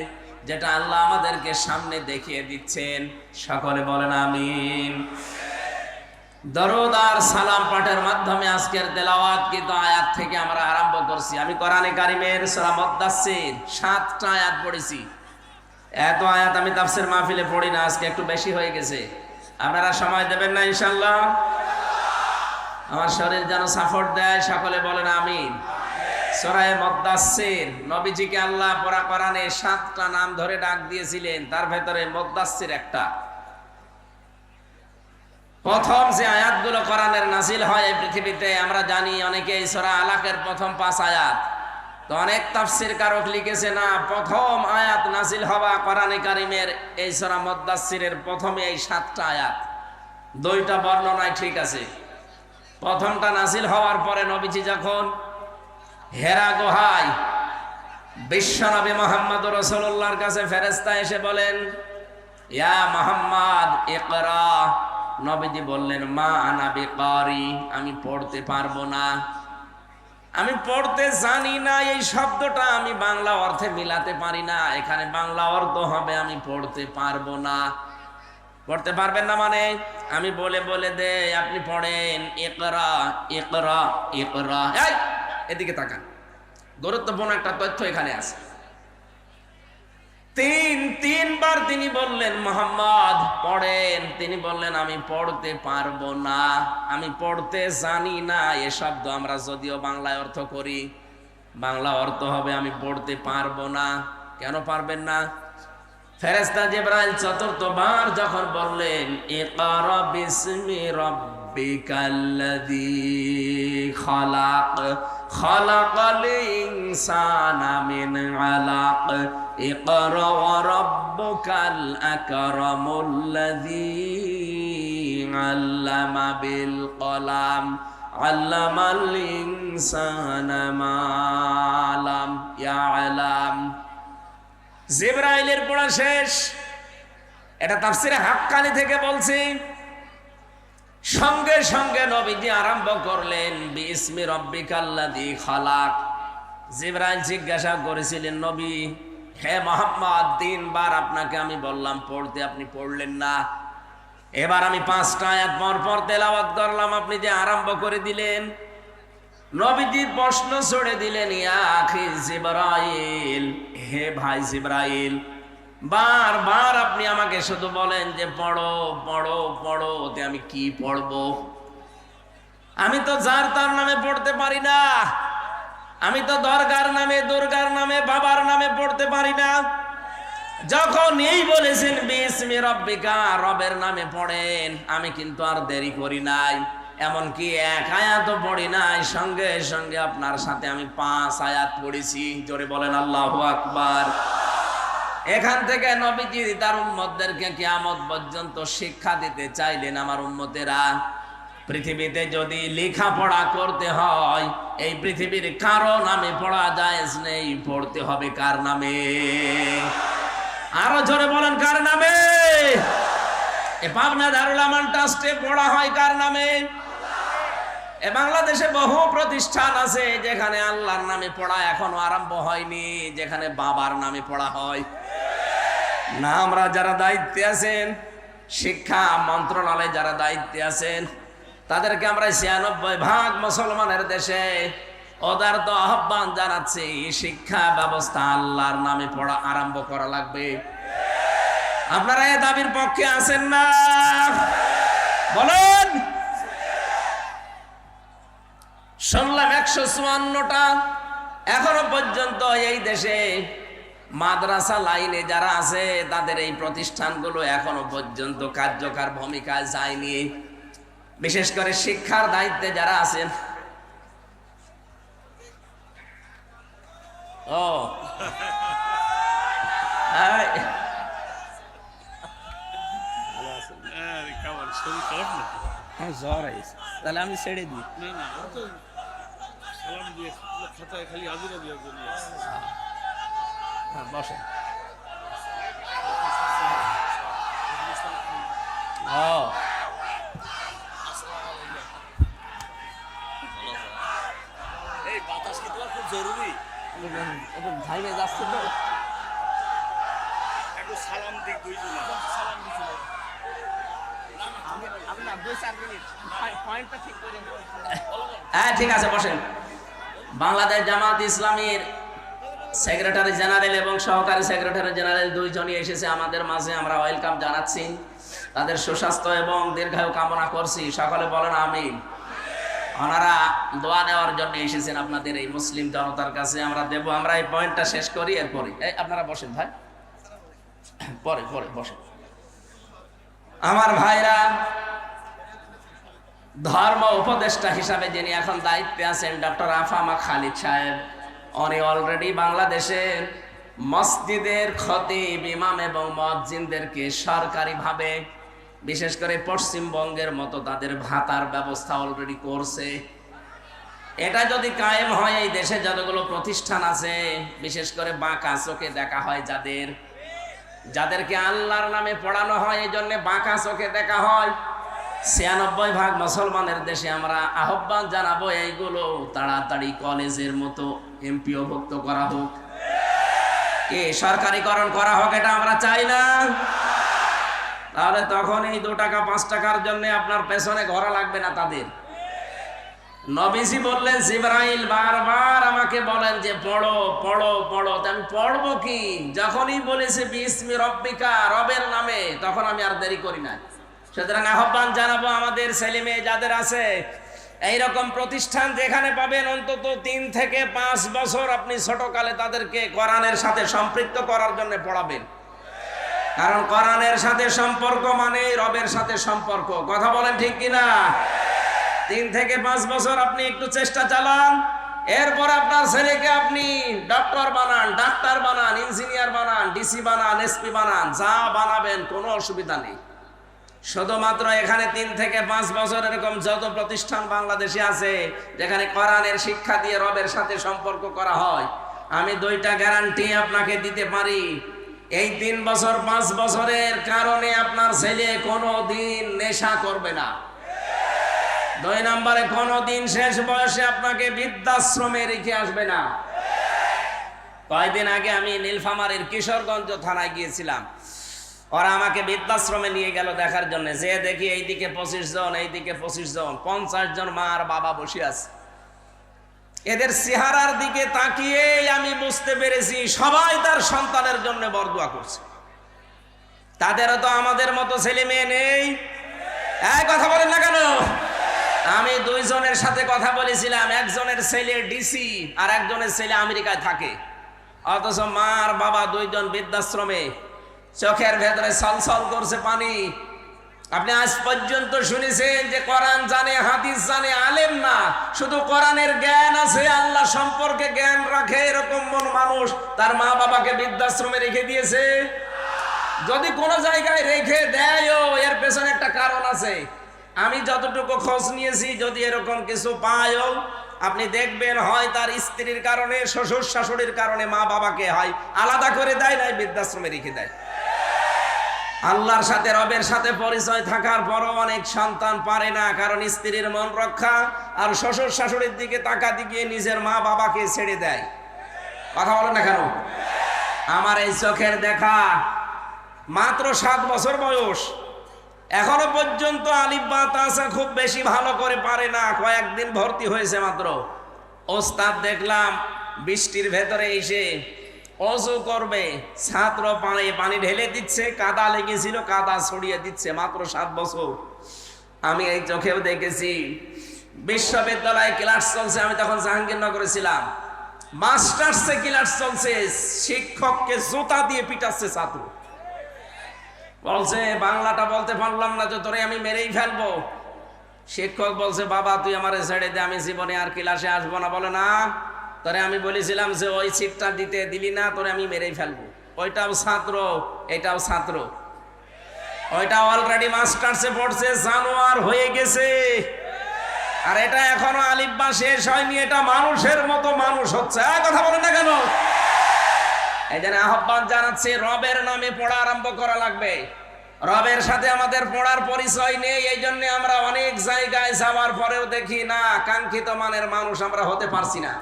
যেটা আল্লাহ আমাদেরকে সামনে দেখিয়ে দিচ্ছেন। সকলে বলেন আমিন। দরুদ আর সালাম পাঠের মাধ্যমে আজকের তেলাওয়াত কিন্তু আয়াত থেকে আমরা আরম্ভ করছি। আমি কোরআনে কারিমের সূরা মুদ্দাসসির 7টা আয়াত পড়েছি। এত আয়াত আমি তাফসীর মাহফিলে পড়ি না, আজকে একটু বেশি হয়ে গেছে। আপনারা সময় দেবেন না ইনশাআল্লাহ? আমার শরীর যেন সাপোর্ট দেয়, সকলে বলেন আমিন। সূরা মুদ্দাসসির, নবীজিকে আল্লাহ পুরা কোরআনে 7টা নাম ধরে ডাক দিয়েছিলেন, তার ভেতরে মুদ্দাসসির একটা। প্রথম যে আয়াতগুলো কোরআনের নাজিল হয় এই পৃথিবীতে আমরা জানি, অনেকে এই সূরা আলাকের প্রথম 5 আয়াত, তো অনেক তাফসীর কারক লিখেছে না, প্রথম আয়াত নাজিল হওয়া কোরআনে কারিমের এই সূরা মুদ্দাসসিরের প্রথমে এই 7টা আয়াত। 2টা বর্ণনায় ঠিক আছে। প্রথমটা নাজিল হওয়ার পরে নবীজি যখন হেরা গুহায় বিশ্বনবী মুহাম্মদ রাসূলুল্লাহর কাছে ফেরেশতা এসে বলেন, ইয়া মুহাম্মদ ইকরা, নবীজি বললেন মা আনা বিকারি, আমি পড়তে পারবো না, আমি পড়তে জানি না। এই শব্দটা আমি বাংলা অর্থে মিলাতে পারি না, এখানে বাংলা অর্থ হবে আমি পড়তে পারবো না। পড়তে পারবেন না মানে আমি বলে বলে দে, আপনি পড়েন ইকরা ইকরা ইকরা। এই এদিকে তাকান, গুরুত্বপূর্ণ একটা তথ্য এখানে আছে। তিনবার তিনি বললেন মুহাম্মদ পড়েন, তিনি বললেন আমি পড়তে পারবো না, আমি পড়তে জানি না। এ শব্দ আমরা যদিও বাংলায় অর্থ করি, বাংলা অর্থ হবে আমি পড়তে পারবো না। কেন পারবেন না? ফেরেশতা জিবরাইল 4বার যখন বললেন ইকরা বিসমি রাব্বিকাল্লাযী খালাক খালাকাল ইনসানা মিন আলাক ইকরা ওয়া রাব্বুকাল আকরামুল্লাযী আল্লামা বিল কলাম আল্লামাল ইনসানা মা লাম ইয়ালাম। জিবরাইলের পড়া শেষ। এটা তাফসিরে হাক্কানি থেকে বলছি। সঙ্গে সঙ্গে নবীজি আরম্ভ করলেন বিসমি রাব্বিকাল্লাযী খালাক। জিবরাইল জিজ্ঞাসা করেছিলেন, নবী হে মুহাম্মদ, 3 বার আপনাকে আমি বললাম পড়তে, আপনি পড়লেন না। এবার আমি 5টা আয়াত পর পর তেলাওয়াত করলাম, আপনি যে আরম্ভ করে দিলেন। নবীজি প্রশ্ন ছড়ে দিলেন, ইয়া আখি জিবরাইল, হে ভাই জিবরাইল, বারবার আপনি আমাকে শুধু বলেন যে পড়ো পড়ো পড়ো, তে আমি কি পড়বো? আমি তো যার তার নামে পড়তে পারি না, আমি তো দরগার নামে, দুর্গার নামে, বাবার নামে পড়তে পারি না। যখন এই বলেছেন বিসমি রাব্বিকা, রবের নামে পড়েন, আমি কিন্তু আর দেরি করি নাই, এমনকি 1 আয়াতও পড়ি নাই, সঙ্গে সঙ্গে আপনার সাথে আমি 5 আয়াত পড়েছি। জোরে বলেন আল্লাহু আকবার। এখান থেকে নবীজি তার উম্মতদেরকে কিয়ামত পর্যন্ত শিক্ষা দিতে চাইলেন, আমার উম্মতেরা, পৃথিবীতে যদি লেখাপড়া করতে হয়, এই পৃথিবীর কারো নামে পড়া জায়েজ নেই, পড়তে হবে কার নামে? আরো জোরে বলেন, কার নামে? এ পাবনা দারুল আমান ট্রাস্টে পড়া হয় কার নামে? এ বাংলাদেশে বহু প্রতিষ্ঠান আছে যেখানে আল্লাহর নামে পড়া এখনো আরম্ভ হয়নি, যেখানে বাবার নামে পড়া হয়। না, আমরা যারা দায়িত্বে আছেন, শিক্ষা মন্ত্রণালয়ে যারা দায়িত্বে আছেন, তাদেরকে আমরা 96% মুসলমানের দেশে ওদের তো আহ্বান জানাচ্ছি, শিক্ষা ব্যবস্থা আল্লাহর নামে পড়া আরম্ভ করা লাগবে। আপনারা এই দাবির পক্ষে আছেন না? বলেন। শুনলাম 154টা এখনো পর্যন্ত এই দেশে মাদ্রাসা লাইনে যারা আছে, তাদের এই প্রতিষ্ঠানগুলো এখনো পর্যন্ত কার্যকর ভূমিকায় যায়নি। বিশেষ করে শিক্ষার দায়িত্বে যারা আছেন। ও জ্বর আইছে, তাহলে আমি ছেড়ে দিই। বসেন। এই বাতাস কি তোমার খুব জরুরি? ভাইরে যাচ্ছে তো, একটু সালাম দিক দুইজনে। সালাম দিছিল। আমি না 2-4 মিনিট পয়েন্টটা ঠিক করে। হ্যাঁ ঠিক আছে, বসেন। বাংলাদেশ জামাত ইসলামীর সেক্রেটারি জেনারেল এবং সহকারী সেক্রেটারি জেনারেল দুইজনই এসেছে আমাদের মাঝে, আমরা ওয়েলকাম জানাচ্ছি। তাদের সুস্বাস্থ্য এবং দীর্ঘায়ু কামনা করছি, সকলে বলেন আমিন। ওনারা দোয়া নেওয়ার জন্য এসেছেন আপনাদের এই মুসলিম জনতার কাছে, আমরা দেব। আমরা এই পয়েন্টটা শেষ করি, এরপরে আপনারা বসেন ভাই, পরে পরে বসেন। আমার ভাইরা, ধর্ম উপদেষ্টা হিসাবে যিনি এখন দায়িত্বে আছেন ডক্টর আফামা খালিদ সাহেব, উনি অলরেডি বাংলাদেশের মসজিদের খতিব, ইমাম এবং মুয়াজ্জিনদেরকে সরকারিভাবে, বিশেষ করে পশ্চিমবঙ্গের মতো, তাদের ভাতার ব্যবস্থা অলরেডি করছে। এটা যদি কায়েম হয়, এই দেশে যতগুলো প্রতিষ্ঠান আছে, বিশেষ করে বাঁকা চোখে দেখা হয় যাদেরকে আল্লাহর নামে পড়ানো হয়, এই জন্য বাঁকা চোখে দেখা হয়। 96% মুসলমানের দেশে আমরা আহ্বান জানাবো, এইগুলো তাড়াতাড়ি কলেজের মতো এমপিওভুক্ত করা হোক, কি সরকারিকরণ করা হোক, এটা আমরা চাই না। তাহলে তখন এই 2 টাকা 5 টাকার জন্য আপনার পেছনে ঘোরা লাগবে না তাদের। নবীজি বললেন, জিবরাইল বারবার আমাকে বলেন যে পড়ো পড়ো পড়ো, আমি পড়বো কি? যখনই বলেছে বিসমি রাব্বিকা, রবের নামে, তখন আমি আর দেরি করি না। সুতরাং আহ্বান জানাবো আমাদের ছেলে মেয়ে যাদের আছে এইরকম প্রতিষ্ঠান, যেখানে পাবেন অন্তত 3 থেকে 5 বছর আপনি ছোটকালে তাদেরকে কোরআনের সাথে সম্পৃক্ত করার জন্য পড়াবেন। কারণ কোরআনের সাথে সম্পর্ক মানে রবের সাথে সম্পর্ক। কথা বলেন ঠিক কিনা? 3 থেকে 5 বছর আপনি একটু চেষ্টা চালান, এরপর আপনার ছেলেকে আপনি ডক্টর বানান, ডাক্তার বানান, ইঞ্জিনিয়ার বানান, ডিসি বানান, এসপি বানান, যা বানাবেন কোনো অসুবিধা নেই। শুধুমাত্র এখানে 3 থেকে 5 বছর এরকম যত প্রতিষ্ঠান বাংলাদেশে আছে যেখানে কোরআনের শিক্ষা দিয়ে রবের সাথে সম্পর্ক করা হয়, আমি 2টা গ্যারান্টি আপনাকে দিতে পারি। এই 3 বছর 5 বছরের কারণে আপনার ছেলে কোনোদিন নেশা করবে না। 2 নম্বরে কোনোদিন শেষ বয়সে আপনাকে বৃদ্ধাশ্রমে রেখে আসবে না। কয়েকদিন আগে আমি নীলফামারীর কিশোরগঞ্জ থানায় গিয়েছিলাম। ওরা আমাকে বৃদ্ধাশ্রমে নিয়ে গেল দেখার জন্য। যে দেখি এইদিকে 25 জন, এইদিকে 25 জন, 50 জন মা আর বাবা বসে আছে। এদের চেহারার দিকে তাকিয়ে আমি বুঝতে পেরেছি সবাই তার সন্তানের জন্য বরদোয়া করছে। তাদেরও তো আমাদের মতো ছেলে মেয়ে নেই। এই কথা বলেন না কেন? আমি 2 জনের সাথে কথা বলেছিলাম, একজনের ছেলে ডিসি আর একজনের ছেলে আমেরিকায় থাকে, অথচ মা আর বাবা 2 জন বৃদ্ধাশ্রমে। চোখের ভেতরে ছলছল করছে পানি। আপনি আজ পর্যন্ত শুনেছেন যে কোরআন জানে, হাদিস জানে, আলেম না, শুধু কোরআনের জ্ঞান আছে, আল্লাহ সম্পর্কে জ্ঞান রাখে, এরকম মানুষ তার মা বাবাকে বৃদ্ধাশ্রমে রেখে দিয়েছে? যদি কোনো জায়গায় রেখে দেয়ও এর পেছনে একটা কারণ আছে। আমি যতটুকু খোঁজ নিয়েছি, যদি এরকম কিছু পায়ও, আপনি দেখবেন হয় তার স্ত্রীর কারণে, শ্বশুর শাশুড়ির কারণে মা বাবাকে হয় আলাদা করে দেয়, নাই বৃদ্ধাশ্রমে রেখে দেয়। আল্লাহর সাথে, রবের সাথে পরিচয় থাকার পরও অনেক সন্তান পারে না, কারণ স্ত্রীর মন রক্ষা আর শ্বশুর শাশুড়ির দিকে তাকাতে গিয়ে নিজের মা বাবাকে ছেড়ে দেয়। কথা বলেন না কেন? আমার এই চোখের দেখা, মাত্র 7 বছর বয়স, এখনো পর্যন্ত আলিফ বা তাসা খুব বেশি ভালো করে পারে না। কয়েকদিন ভর্তি হয়েছে মাত্র। ওস্তাদ দেখলাম বৃষ্টির ভেতরে এসে অজু করবে, ছাত্র পানি ঢেলে দিচ্ছে, কাদা লেগেছিল কাদা ছড়িয়ে দিচ্ছে, মাত্র 7 বছর। আমি এই চোখেও দেখেছি। বিশ্ববিদ্যালয়ে ক্লাস চলছে, আমি তখন জাহাঙ্গীরনগরে ছিলাম। মাস্টার্সে ক্লাস চলছে, শিক্ষককে জুতা দিয়ে পিটাচ্ছে ছাত্র। বলছে বাংলাটা বলতে পারলাম না, যে তোরে আমি মেরেই ফেলবো। শিক্ষক বলছে বাবা তুই আমারে ছেড়ে দে, আমি জীবনে আর ক্লাসে আসবো না। বলে না, তোরে আমি বলেছিলাম যে ওই সিটটা দিতে দিলি না, তোরে আমি মেরেই ফেলবো। ওইটাও ছাত্র, এটাও ছাত্র। ওইটা অলরেডি মাস্টার্সে পড়ছে, জানোয়ার হয়ে গেছে। আর এটা এখনো আলিফ বা শেষ হয়নি, এটা মানুষের মতো মানুষ হচ্ছে। কথা বলেন না কেন? এই জন্য আহ্বান জানাচ্ছি, রবের নামে পড়া আরম্ভ করা লাগবে। রবের সাথে আমাদের পড়ার পরিচয় নেই, এই জন্য আমরা অনেক জায়গায় যাওয়ার পরেও দেখি না কাঙ্ক্ষিত মানের মানুষ আমরা হতে পারছি না।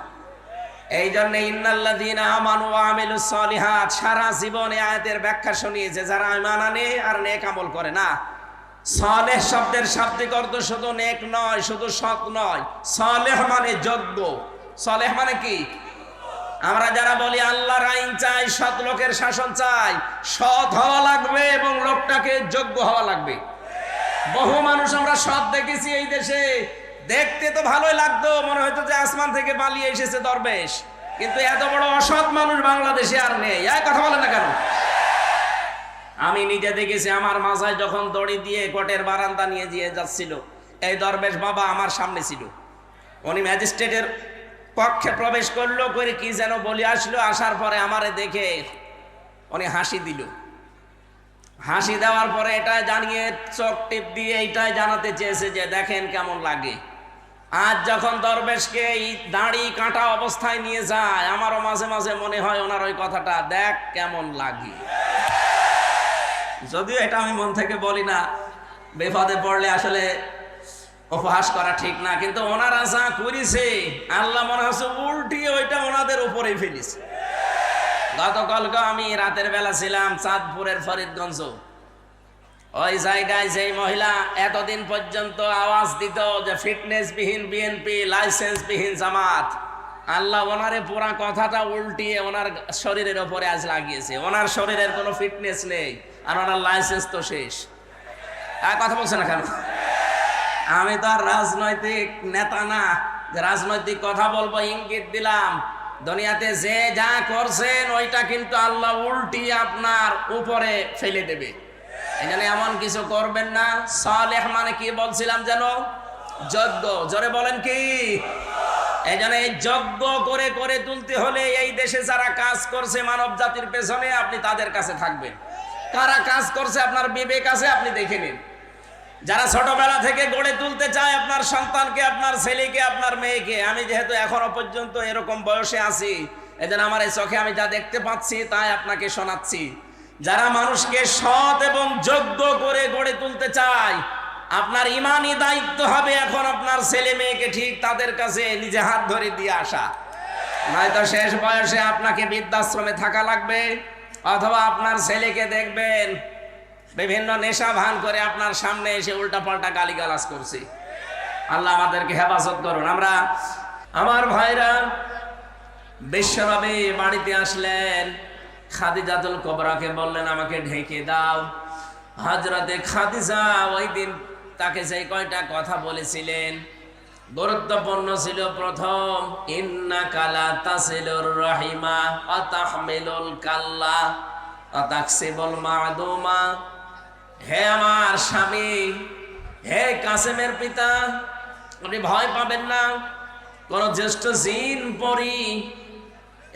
এই জন্য ইন্নাল্লাযীনা আমানু ওয়া আমিলুস সলিহাত, সারা জীবনে আয়াতের ব্যাখ্যা শুনিয়েছে, যারা ঈমান আনে আর নেক আমল করে। না, সালেহ শব্দের শাব্দিক অর্থ শুধু নেক নয়, শুধু সৎ নয়। সালেহ মানে যোগ্য। সালেহ মানে কি? আমরা যারা বলি আল্লাহর আইন চাই, সৎ লোকের শাসন চাই, সৎ হওয়া লাগবে এবং লোকটাকে যোগ্য হওয়া লাগবে। বহু মানুষ আমরা সৎ দেখেছি এই দেশে, দেখতে তো ভালোই লাগতো, মনে হতো যে আসমান থেকে পালিয়ে এসেছে দরবেশ, কিন্তু এত বড় অসৎ মানুষ বাংলাদেশে আর নেই। কথা বলে না কেন? আমি নিজে দেখেছি, আমার মাথায় যখন দড়ি দিয়ে কোর্টের বারান্দা নিয়ে দিয়ে যাচ্ছিল, এই দরবেশ বাবা আমার সামনে ছিল। উনি ম্যাজিস্ট্রেটের কক্ষে প্রবেশ করলো, করে কি যেন বলে আসলো, আসার পরে আমারে দেখে উনি হাসি দিল। হাসি দেওয়ার পরে এটাই জানিয়ে চোখ টিপ দিয়ে এইটাই জানাতে চেয়েছে যে দেখেন কেমন লাগে। আজ যখন দরবেশকে এই দাড়ি কাটা অবস্থায় নিয়ে যায়, আমারও মাঝে মাঝে মনে হয় ওনার ওই কথাটা, দেখ কেমন লাগে। যদিও এটা আমি মন থেকে বলি না, বিপদে পড়লে আসলে উপহাস করা ঠিক না, কিন্তু ওনারা যা করেছে আল্লাহ মনে হচ্ছে উল্টিয়ে ওইটা ওনাদের উপরেই ফেলিছে। গতকালকে আমি রাতের বেলা ছিলাম চাঁদপুরের ফরিদগঞ্জ। ওই জায়গায় যেই মহিলা এতদিন পর্যন্ত আওয়াজ দিত যে ফিটনেস বিহীন বিএনপি, লাইসেন্স বিহীন জামাত, আল্লাহ ওনারে পুরা কথাটা উল্টিয়ে ওনার শরীরের উপরে আজ লাগিয়েছে। ওনার শরীরের কোনো ফিটনেস নেই আর ওনার লাইসেন্স তো শেষ। কথা বলছে না কেন? আমি তো আর রাজনৈতিক নেতা না যে রাজনৈতিক কথা বলবো, ইঙ্গিত দিলাম। দুনিয়াতে যে যা করছেন ওইটা কিন্তু আল্লাহ উল্টিয়ে আপনার উপরে ফেলে দেবে। এই জন্য এমন কিছু করবেন না। সালেহ মানে কি বলছিলাম যেন? যোগ্য। জোরে বলেন কি? এই জন্য এই যোগ্য করে করে তুলতে হলে এই দেশে যারা কাজ করছে মানব জাতির পেছনে, আপনি তাদের কাছে থাকবেন। কারা কাজ করছে আপনার বিবেক আছে, আপনি দেখে নিন। যারা ছোটবেলা থেকে গড়ে তুলতে চায় আপনার সন্তানকে, আপনার ছেলেকে, আপনার মেয়েকে, আমি যেহেতু এখনো পর্যন্ত এরকম বয়সে আছি, এজন্য আমার এই চোখে আমি যা দেখতে পাচ্ছি তাই আপনাকে শোনাচ্ছি। যারা মানুষকে সৎ এবং যোগ্য করে গড়ে তুলতে চায়, আপনার ইমানি দায়িত্ব হবে এখন আপনার ছেলে মেয়েকে ঠিক তাদের কাছে নিজে হাত ধরে দিয়ে আসা। নয়তো শেষ বয়সে আপনাকে বৃদ্ধাশ্রমে থাকা লাগবে, অথবা আপনার ছেলেকে দেখবেন বিভিন্ন নেশা ভান করে আপনার সামনে এসে উল্টাপাল্টা গালিগালাজ করছে। আল্লাহ আমাদেরকে হেফাজত করুন। আমার ভাইরা, বিশ্বনবী বাড়িতে আসলেন, খাদিজাতুল কুবরাকে বললেন আমাকে ঢেকে দাও। হযরতে খাদিজা ওই দিন তাকে যে কয়টা কথা বলেছিলেন গুরুত্বপূর্ণ ছিল। প্রথম, ইন্নাকা লা তাসিলুর রাহিমা ওয়া তাহমিলুল কাল্লা ওয়া তাকসিবুল মা'দুমা। হে আমার স্বামী, হে কাসেমের পিতা, আপনি ভয় পাবেন না। কোন জ্যেষ্ঠ জিন পরী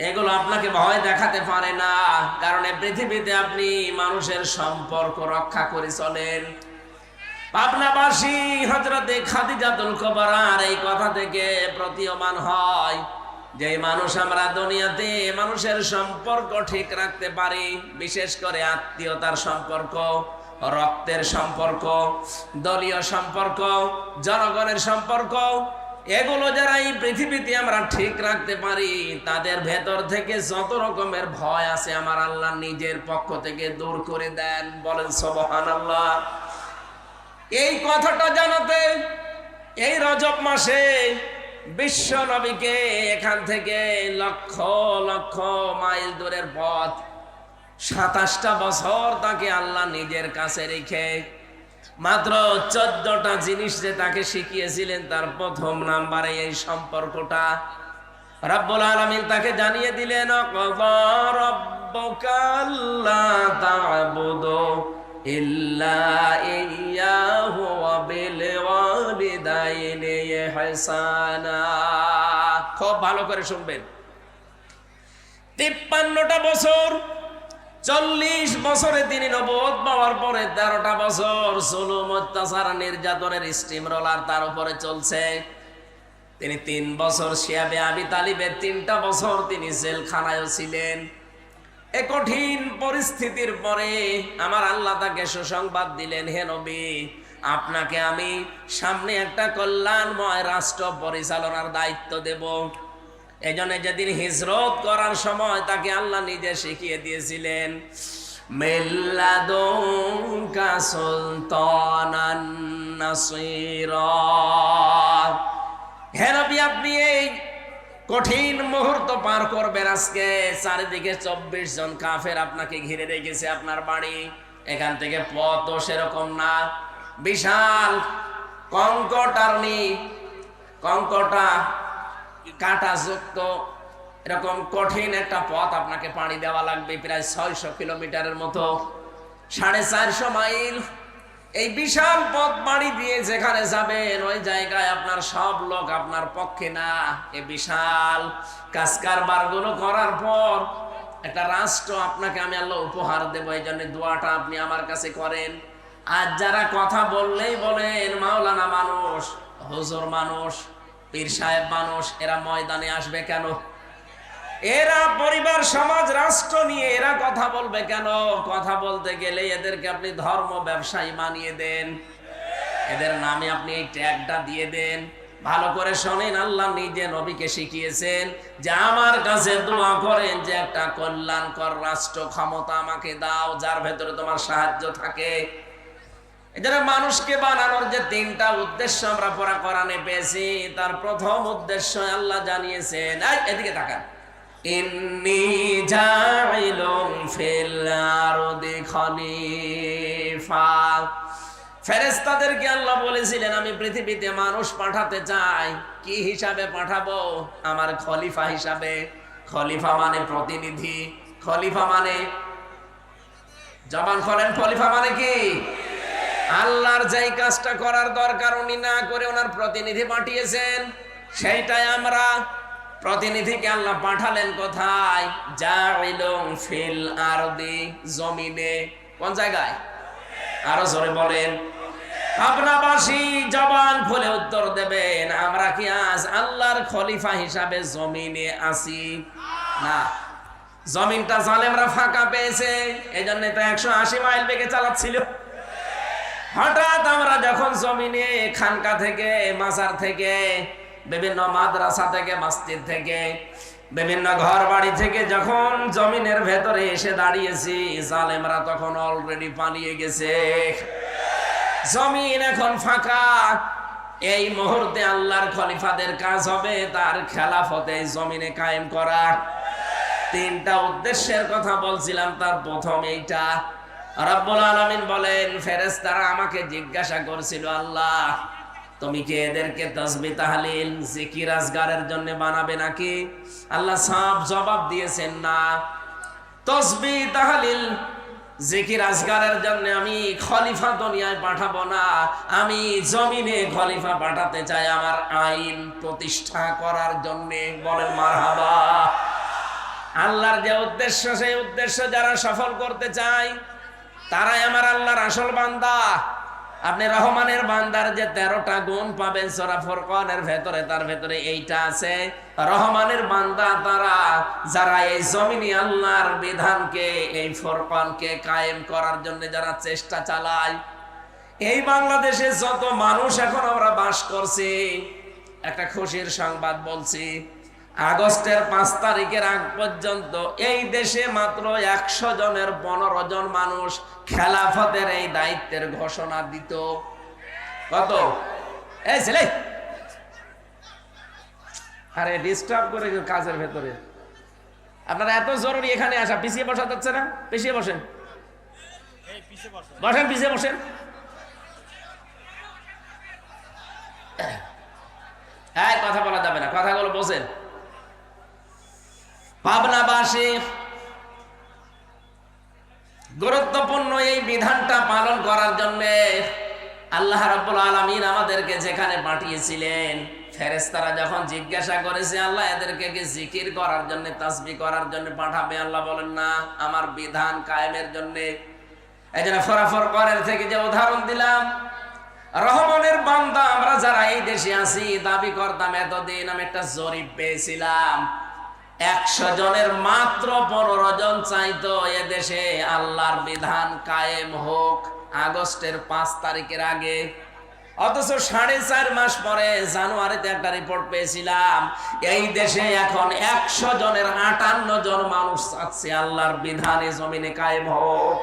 এগুলো আপনাকে ভয় দেখাতে পারে না, কারণ এই পৃথিবীতে আপনি মানুষের সম্পর্ক রক্ষা করে চলেন। পাবনাবাসী হযরতে খাদিজাতুল কুবরার এই কথা থেকে প্রতীয়মান হয় যে মানুষ আমরা দুনিয়াতে মানুষের সম্পর্ক ঠিক রাখতে পারি, বিশেষ করে আত্মীয়তার সম্পর্ক, রক্তের সম্পর্ক, দলীয় সম্পর্ক, জনগণের সম্পর্ক, এগুলো যারা এই পৃথিবীতে আমরা ঠিক রাখতে পারি, তাদের ভেতর থেকে যত রকমের ভয় আছে আমার আল্লাহ নিজের পক্ষ থেকে দূর করে দেন। বলেন সুবহানাল্লাহ। এই কথাটা জানাতে এই রজব মাসে বিশ্ব নবীকে এখান থেকে লক্ষ লক্ষ মাইল দূরের পথ 27টা বছর তাকে আল্লাহ নিজের কাছে রেখে মাত্র 14টা জিনিস যে তাকে শিখিয়েছিলেন, তার প্রথম নাম্বারে এই সম্পর্কটা রব্বুল আলামিন তাকে জানিয়ে দিলেন, ক্বাযা রাব্বুকা আল্লা তা'বুদু ইল্লা ইয়্যাহু ওয়া বিল ওয়ালিদাইনি ইহসানা। খুব ভালো করে শুনবেন। 53টা বছর, 40 বছরে তিনি নবুয়ত পাওয়ার পরে 13টা বছর জুলুম, অত্যাচার, নির্যাতনের স্টিম রোলার তার উপরে চলছে। তিনি 3 বছর শিয়াবে আবি তালিবের 3টা বছর তিনি জেলখানায় ছিলেন। এই কঠিন পরিস্থিতির পরে আমার আল্লাহ তাকে সুসংবাদ দিলেন, হে নবী, আপনাকে আমি সামনে একটা কল্যাণময় রাষ্ট্র পরিচালনার দায়িত্ব দেব। এই জন্য যেদিন হিজরত করার সময় তাকে আল্লাহ নিজে শিখিয়ে দিয়েছিলেন, মিল্লাদুনকা সুলতানান নাসীরা। হে নবী, আপনি এই কঠিন মুহূর্ত পার করবেন। আজকে চারিদিকে 24 জন কাফের আপনাকে ঘিরে রেখেছে। আপনার বাড়ি এখান থেকে পথও সেরকম না, বিশাল কঙ্কটা কাঁটাযুক্ত এরকম কঠিন একটা পথ আপনাকে পাড়ি দেওয়া লাগবে, প্রায় 600 কিলোমিটারের মতো, 450 মাইল। এই বিশাল পথ পাড়ি দিয়ে যেখানে যাবেন ওই জায়গায় আপনার সব লোক আপনার পক্ষে না। এই বিশাল কাজ কারবার গুলো করার পর একটা রাষ্ট্র আপনাকে আমি আল্লাহ উপহার দেব। এই জন্য দোয়াটা আপনি আমার কাছে করেন। আর যারা কথা বললেই বলেন মাওলানা মানুষ, হুজুর মানুষ, পীর সাহেব মানুষ, এরা ময়দানে আসবে কেন? এরা পরিবার, সমাজ, রাষ্ট্র নিয়ে এরা কথা বলবে কেন? কথা বলতে গেলে এদেরকে আপনি ধর্ম ব্যবসায়ী বানিয়ে দেন, এদের নামে আপনি এই ট্যাগটা দিয়ে দেন। ভালো করে শোনেন, আল্লাহ নিজে নবীকে শিখিয়েছেন যে আমার কাছে দোয়া করেন যে একটা কল্যাণকর রাষ্ট্র ক্ষমতা আমাকে দাও, যার ভেতরে তোমার সাহায্য থাকে। এজন্য মানুষকে বানানোর যে 3টা উদ্দেশ্য আমরা পড়া কোরআনে পেয়েছি, তার প্রথম উদ্দেশ্য আল্লাহ জানিয়েছেন, এদিকে তাকান, ইন্নী জাইলুন ফিল আরদি খলিফা। ফেরেশতাদেরকে আল্লাহ বলেছিলেন আমি পৃথিবীতে মানুষ পাঠাতে চাই। কি হিসাবে পাঠাবো? আমার খলিফা হিসাবে। খলিফা মানে প্রতিনিধি, খলিফা মানে, জবান খোলেন, খলিফা মানে কি? আল্লাহর যেই কাজটা করার দরকার উনি না করে ওনার প্রতিনিধি পাঠিয়েছেন, সেইটাই আমরা। প্রতিনিধিকে আল্লাহ পাঠালেন কোথায়? জাইলুন ফিল আরদি, জমিনে। কোন জায়গায়? আরো জোরে বলেন। পাবনাবাসী জবান খুলে উত্তর দেবেন, আমরা কি আজ আল্লাহর খলিফা হিসাবে জমিনে আছি? না, জমিনটা জালেমরা ফাঁকা পেয়েছে, এই জন্য তো 180 মাইল বেগে চালাচ্ছিল। হঠাৎ আমরা যখন জমিনে খানকা থেকে, মাজার থেকে, বিভিন্ন মাদ্রাসা থেকে, মসজিদ থেকে, বিভিন্ন ঘর বাড়ি থেকে যখন জমিনের ভেতরে এসে দাঁড়িয়েছি, জালেমরা তখন অলরেডি পালিয়ে গেছে। জমিন এখন ফাঁকা। এই মুহূর্তে আল্লাহর খলিফাদের কাজ হবে তার খেলাফতে জমিনে কায়েম করা। 3টা উদ্দেশ্যের কথা বলছিলাম, তার প্রথম এইটা। রব্বুল আলামিন বলেন, ফেরেশতারা আমাকে জিজ্ঞাসা করছিল, আল্লাহ তুমি কি এদেরকে তাসবিহ তাহলিল জিকির আজগারের জন্য বানাবে নাকি? আল্লাহ সাফ জবাব দিয়েছেন, না, তাসবিহ তাহলিল জিকির আজগারের জন্য আমি খলিফা দুনিয়ায় পাঠাবো না, আমি জমিনে খলিফা পাঠাতে চাই আমার আইন প্রতিষ্ঠা করার জন্য। বলেন মারহাবা। আল্লাহর যে উদ্দেশ্য, সেই উদ্দেশ্য যারা সফল করতে চায় তারাই আমার আল্লাহর আসল বান্দা। আপনি রহমানের বান্দার যে 13টা গুণ পাবেন সূরা ফুরকানের ভেতরে, তার ভেতরে এইটা আছে। রহমানের বান্দা তারা যারা এই জমিনে আল্লাহর বিধানকে, এই ফুরকানকে কায়েম করার জন্য যারা চেষ্টা চালায়। এই বাংলাদেশে যত মানুষ এখন আমরা বাস করছি, একটা খুশির সংবাদ বলছি, আগস্টের 5 তারিখের আগ পর্যন্ত এই দেশে মাত্র 100 জনের 15 জন মানুষ খেলাফতের এই দায়িত্বের ঘোষণা দিত। কত? এই ছেলে, আরে ডিস্টার্ব করে কাজের ভেতরে। আপনারা এত জরুরি এখানে আসা, পিছিয়ে বসা যাচ্ছে না? পিছিয়ে বসেন, বসেন, পিছিয়ে বসেন। হ্যাঁ, কথা বলা যাবে না, কথাগুলো বসেন। পাবনাবাসী গুরুত্বপূর্ণ এই বিধানটা পালন করার জন্য আল্লাহ রাব্বুল আলামিন আমাদেরকে যেখানে পাঠিয়েছিলেন, ফেরেশতারা যখন জিজ্ঞাসা করেছে, আল্লাহ এদেরকে কি জিকির করার জন্য, তাসবিহ করার জন্য পাঠাবে? আল্লাহ বলেন, না, আমার বিধান কায়েমের জন্য। এই জন্য সূরা ফুরকানের থেকে যে উদাহরণ দিলাম, রহমানের বান্দা আমরা যারা এই দেশে আছি, দাবি করতাম এতদিন, আমি একটা জরিপ পেয়েছিলাম, 100 জনের মাত্র 15 জন চাইতো এদেশে আল্লাহর বিধান কায়েম হোক আগস্টের 5 তারিখের আগে। অথচ 4.5 মাস পরে জানুয়ারিতে একটা রিপোর্ট পেয়েছিলাম, এই দেশে এখন 100 জনের 58 জন মানুষ চাচ্ছে আল্লাহর বিধানে জমিনে কায়েম হোক।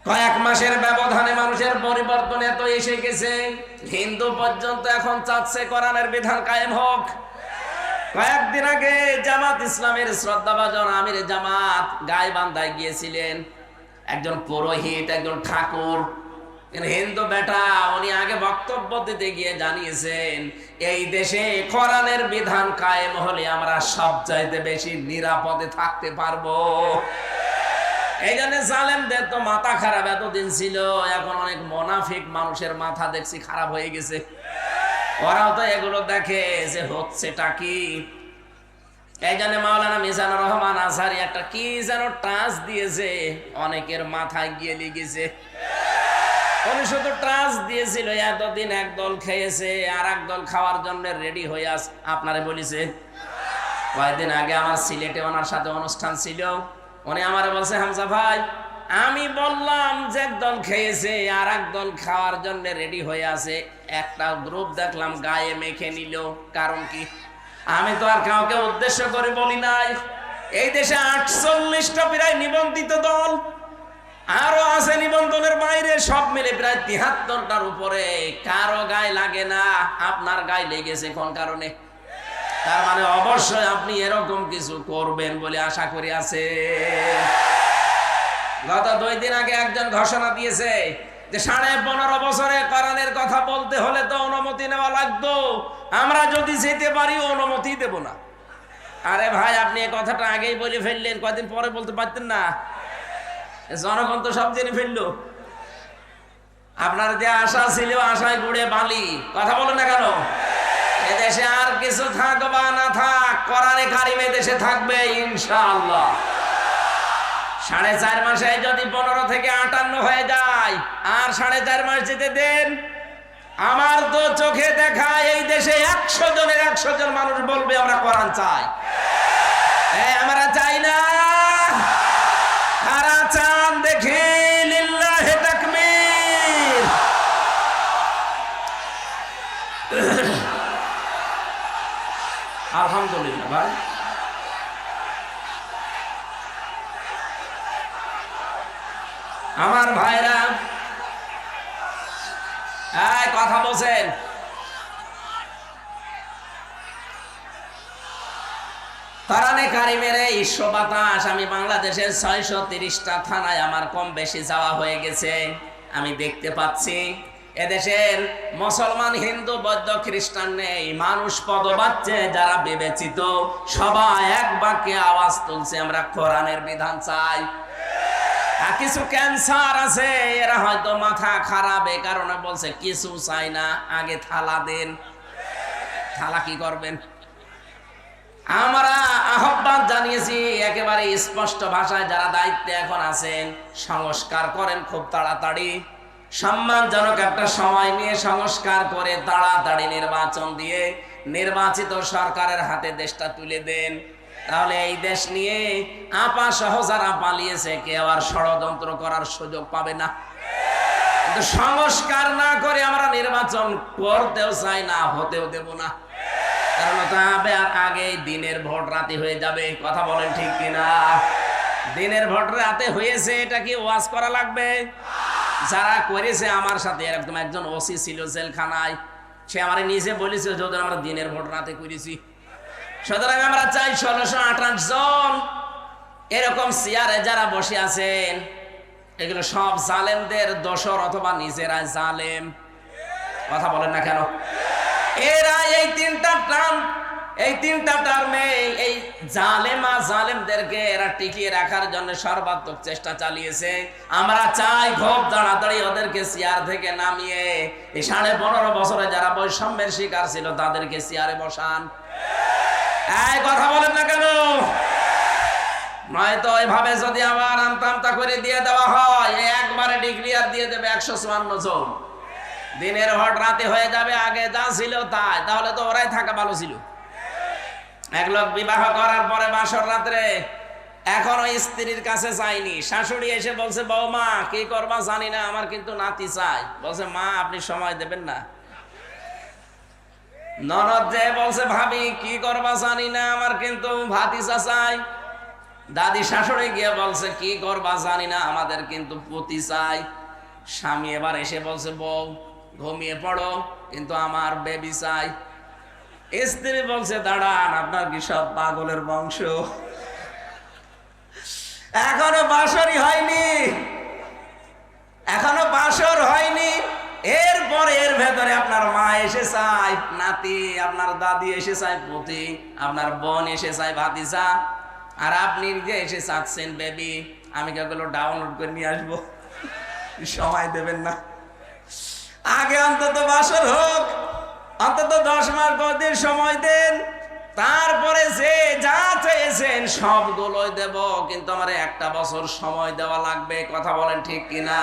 কয়েক মাসের ব্যবধানে মানুষের পরিবর্তন এত এসে গেছে, হিন্দু পর্যন্ত এখন চাচ্ছে কোরআনের বিধান কায়েম হোক। কয়েকদিন আগে জামাত ইসলামের শ্রদ্ধাভাজন আমির জামাত গাইবান্ধায় গিয়েছিলেন। একজন পুরোহিত, একজন ঠাকুর, হিন্দু বেটা, উনি আগে বক্তব্য দিতে গিয়ে জানিয়েছেন, এই দেশে কোরআনের বিধান কায়েম হলে আমরা সবচাইতে বেশি নিরাপদে থাকতে পারবো। এই জন্য জালেমদের তো মাথা খারাপ এতদিন ছিল, এখন অনেক মুনাফিক মানুষের মাথা দেখছি খারাপ হয়ে গেছে। ওরাও তো এগুলো দেখে যে হচ্ছেটা কি। এই জন্য মাওলানা মিজানুর রহমান আজহারি একটা কি যেন টাচ দিয়েছে, অনেকের মাথায় গিয়ে লেগেছে। উনি শুধু টাচ দিয়েছিল, এতদিন এক দল খেয়েছে, আর এক দল খাওয়ার জন্য রেডি হয়ে আস। আপনারে বলিছে, কয়েকদিন আগে আমার সিলেটে ওনার সাথে অনুষ্ঠান ছিল, উনি আমারে বলছে, হামজা ভাই, আমি বললাম যে একদল খেয়েছে আর একদল খাওয়ার জন্য রেডি হয়ে আছে, একটা গ্রুপ দেখলাম গায়ে মেখে নিল, কারণ কি? আমি তো আর কাউকে উদ্দেশ্য করে বলি নাই। এই দেশে 48টা প্রায় নিবন্ধিত দল, আরো আছে নিবন্ধনের বাইরে, সব মিলে প্রায় 73টার উপরে। কারো গায়ে লাগে না, আপনার গায়ে লেগেছে কোন কারণে? তার মানে অবশ্যই আপনি এরকম কিছু করবেন বলে আশা করি আছে। গত 2 দিন আগে একজন ঘোষণা দিয়েছে যে 15.5 বছরে কোরআনের কথা বলতে হলে তো অনুমতি নেওয়া লাগতো, আমরা যদি যেতে পারি অনুমতি দেব না। আরে ভাই, আপনি এই কথাটা আগেই বলে ফেললেন, কয়েকদিন পরে বলতে পারতেন না? জনগণ তো সব জেনে ফেললো। আপনার যে আশা ছিল, আশায় গুড়ে বালি। কথা বলেন না কেন? এদেশে আর কিছু থাক বা না থাক, কোরআনে কারিম এদেশে থাকবে ইনশাআল্লাহ। 4.5 মাসে যদি 15 থেকে 58 হয়ে যায়, চাই, আর 4.5 মাস যেতে দেন। আমার তো চোখে দেখা এই দেশে 100 জনের 100 জন মানুষ বলবে আমরা কোরআন চাই। আমরা চাই না, কারা চান দেখে লিল্লাহে তাকবীর। আলহামদুলিল্লাহ ভাই। আমার ভাইরা কথা বলছেন, কোরআনে কারিমের এই বাতাস আমি বাংলাদেশের 630টা থানায় আমার কম বেশি যাওয়া হয়ে গেছে। আমি দেখতে পাচ্ছি এদেশের মুসলমান, হিন্দু, বৌদ্ধ, খ্রিস্টান নেই, মানুষ পদবাচ্চে যারা বিবেচিত সবাই এক বাক্যে আওয়াজ তুলছে আমরা কোরআনের বিধান চাই। কিছু ক্যান্সার আছে, এরা হয়তো মাথা খারাপ, এই কারণে বলছে কিছু চাই না, আগে থালা দেন। থালা কি করবেন? আমরা আহ্বান জানিয়েছি একেবারে স্পষ্ট ভাষায়, যারা দায়িত্বে এখন আছেন সংস্কার করেন খুব তাড়াতাড়ি, সম্মানজনক একটা সময় নিয়ে সংস্কার করে তাড়াতাড়ি নির্বাচন দিয়ে নির্বাচিত সরকারের হাতে দেশটা তুলে দেন। তাহলে এই দেশ নিয়ে আপা সহ যারা পালিয়েছে কেউ আর ষড়যন্ত্র করার সুযোগ পাবে না। কিন্তু সংস্কার না করে আমরা নির্বাচন করতেও চাই না, হতেও দেব না। কারণ তবে আর আগে দিনের ভোট রাতে হয়ে যাবে। কথা বলেন ঠিক কিনা? দিনের ভোট রাতে হয়েছে, এটা কি ওয়াজ করা লাগবে? যারা করেছে আমার সাথে, এরকম একজন ওসি ছিল জেলখানায়, সে আমার নিজে বলেছে যদি আমরা দিনের ভোট রাতে করেছি। সুতরাং আমরা চাই 1628 জন এরকম চেয়ারে যারা বসে আছেন, এগুলো সব জালেমদের দোসর অথবা নিজেরা জালেম। কথা বলেন না কেন? এরা এই তিনটা টার্মে এই জালেমা জালেমদেরকে এরা টিকিয়ে রাখার জন্য সর্বাত্মক চেষ্টা চালিয়েছে। আমরা চাই খুব তাড়াতাড়ি ওদেরকে চেয়ার থেকে নামিয়ে এই 15.5 বছরে যারা বৈষম্যের শিকার ছিল তাদেরকে চেয়ারে বসান। এই কথা বলেন না কেন? নয়তো এভাবে যদি আবার আমতা করে দিয়ে দেওয়া হয়, একবারে ডিক্লিয়ার দিয়ে দেবে 154 জন, দিনের ভোট রাতে হয়ে যাবে, আগে যা ছিল তাই। তাহলে তো ওরাই থাকা ভালো ছিল। এক লোক বিবাহ করার পরে বাসর রাত্রে এখনো স্ত্রীর কাছে যায়নি, শাশুড়ি এসে বলছে বৌমা কি করবা জানি না, আমার কিন্তু নাতি চাই। বলছে মা আপনি সময় দেবেন না। ননদ যে বলছে ভাবি কি করবা জানি না, আমার কিন্তু ভাতিজা চাই। দাদি শাশুড়ি গিয়ে বলছে কি করবা জানি না, আমাদের কিন্তু পুতি চাই। স্বামী এবার এসে বলছে বউ ঘুমিয়ে পড়ো, কিন্তু আমার বেবি চাই। স্ত্রী বলছে দাঁড়ান, আপনার কি সব পাগলের বংশ? এখনো বাসরই হয়নি, এখনো বাসর হয়নি, এরপরে এর ভেতরে আপনার মা এসে চায় নাতি, আপনার দাদি এসে চায় পুতি, আপনার বোন এসে চায় ভাতিজা, আর আপনি যে এসে চাচ্ছেন বেবি। আমি কেগুলো ডাউনলোড করে নিয়ে আসবো, সময় দেবেন না? আগে অন্তত বাসর হোক, অন্তত 10 মাস 10 দিন সময় দেন, তারপরে যে যা চেয়েছেন সবগুলোই দেব, কিন্তু আমার 1 বছর সময় দেওয়া লাগবে। কথা বলেন ঠিক কিনা?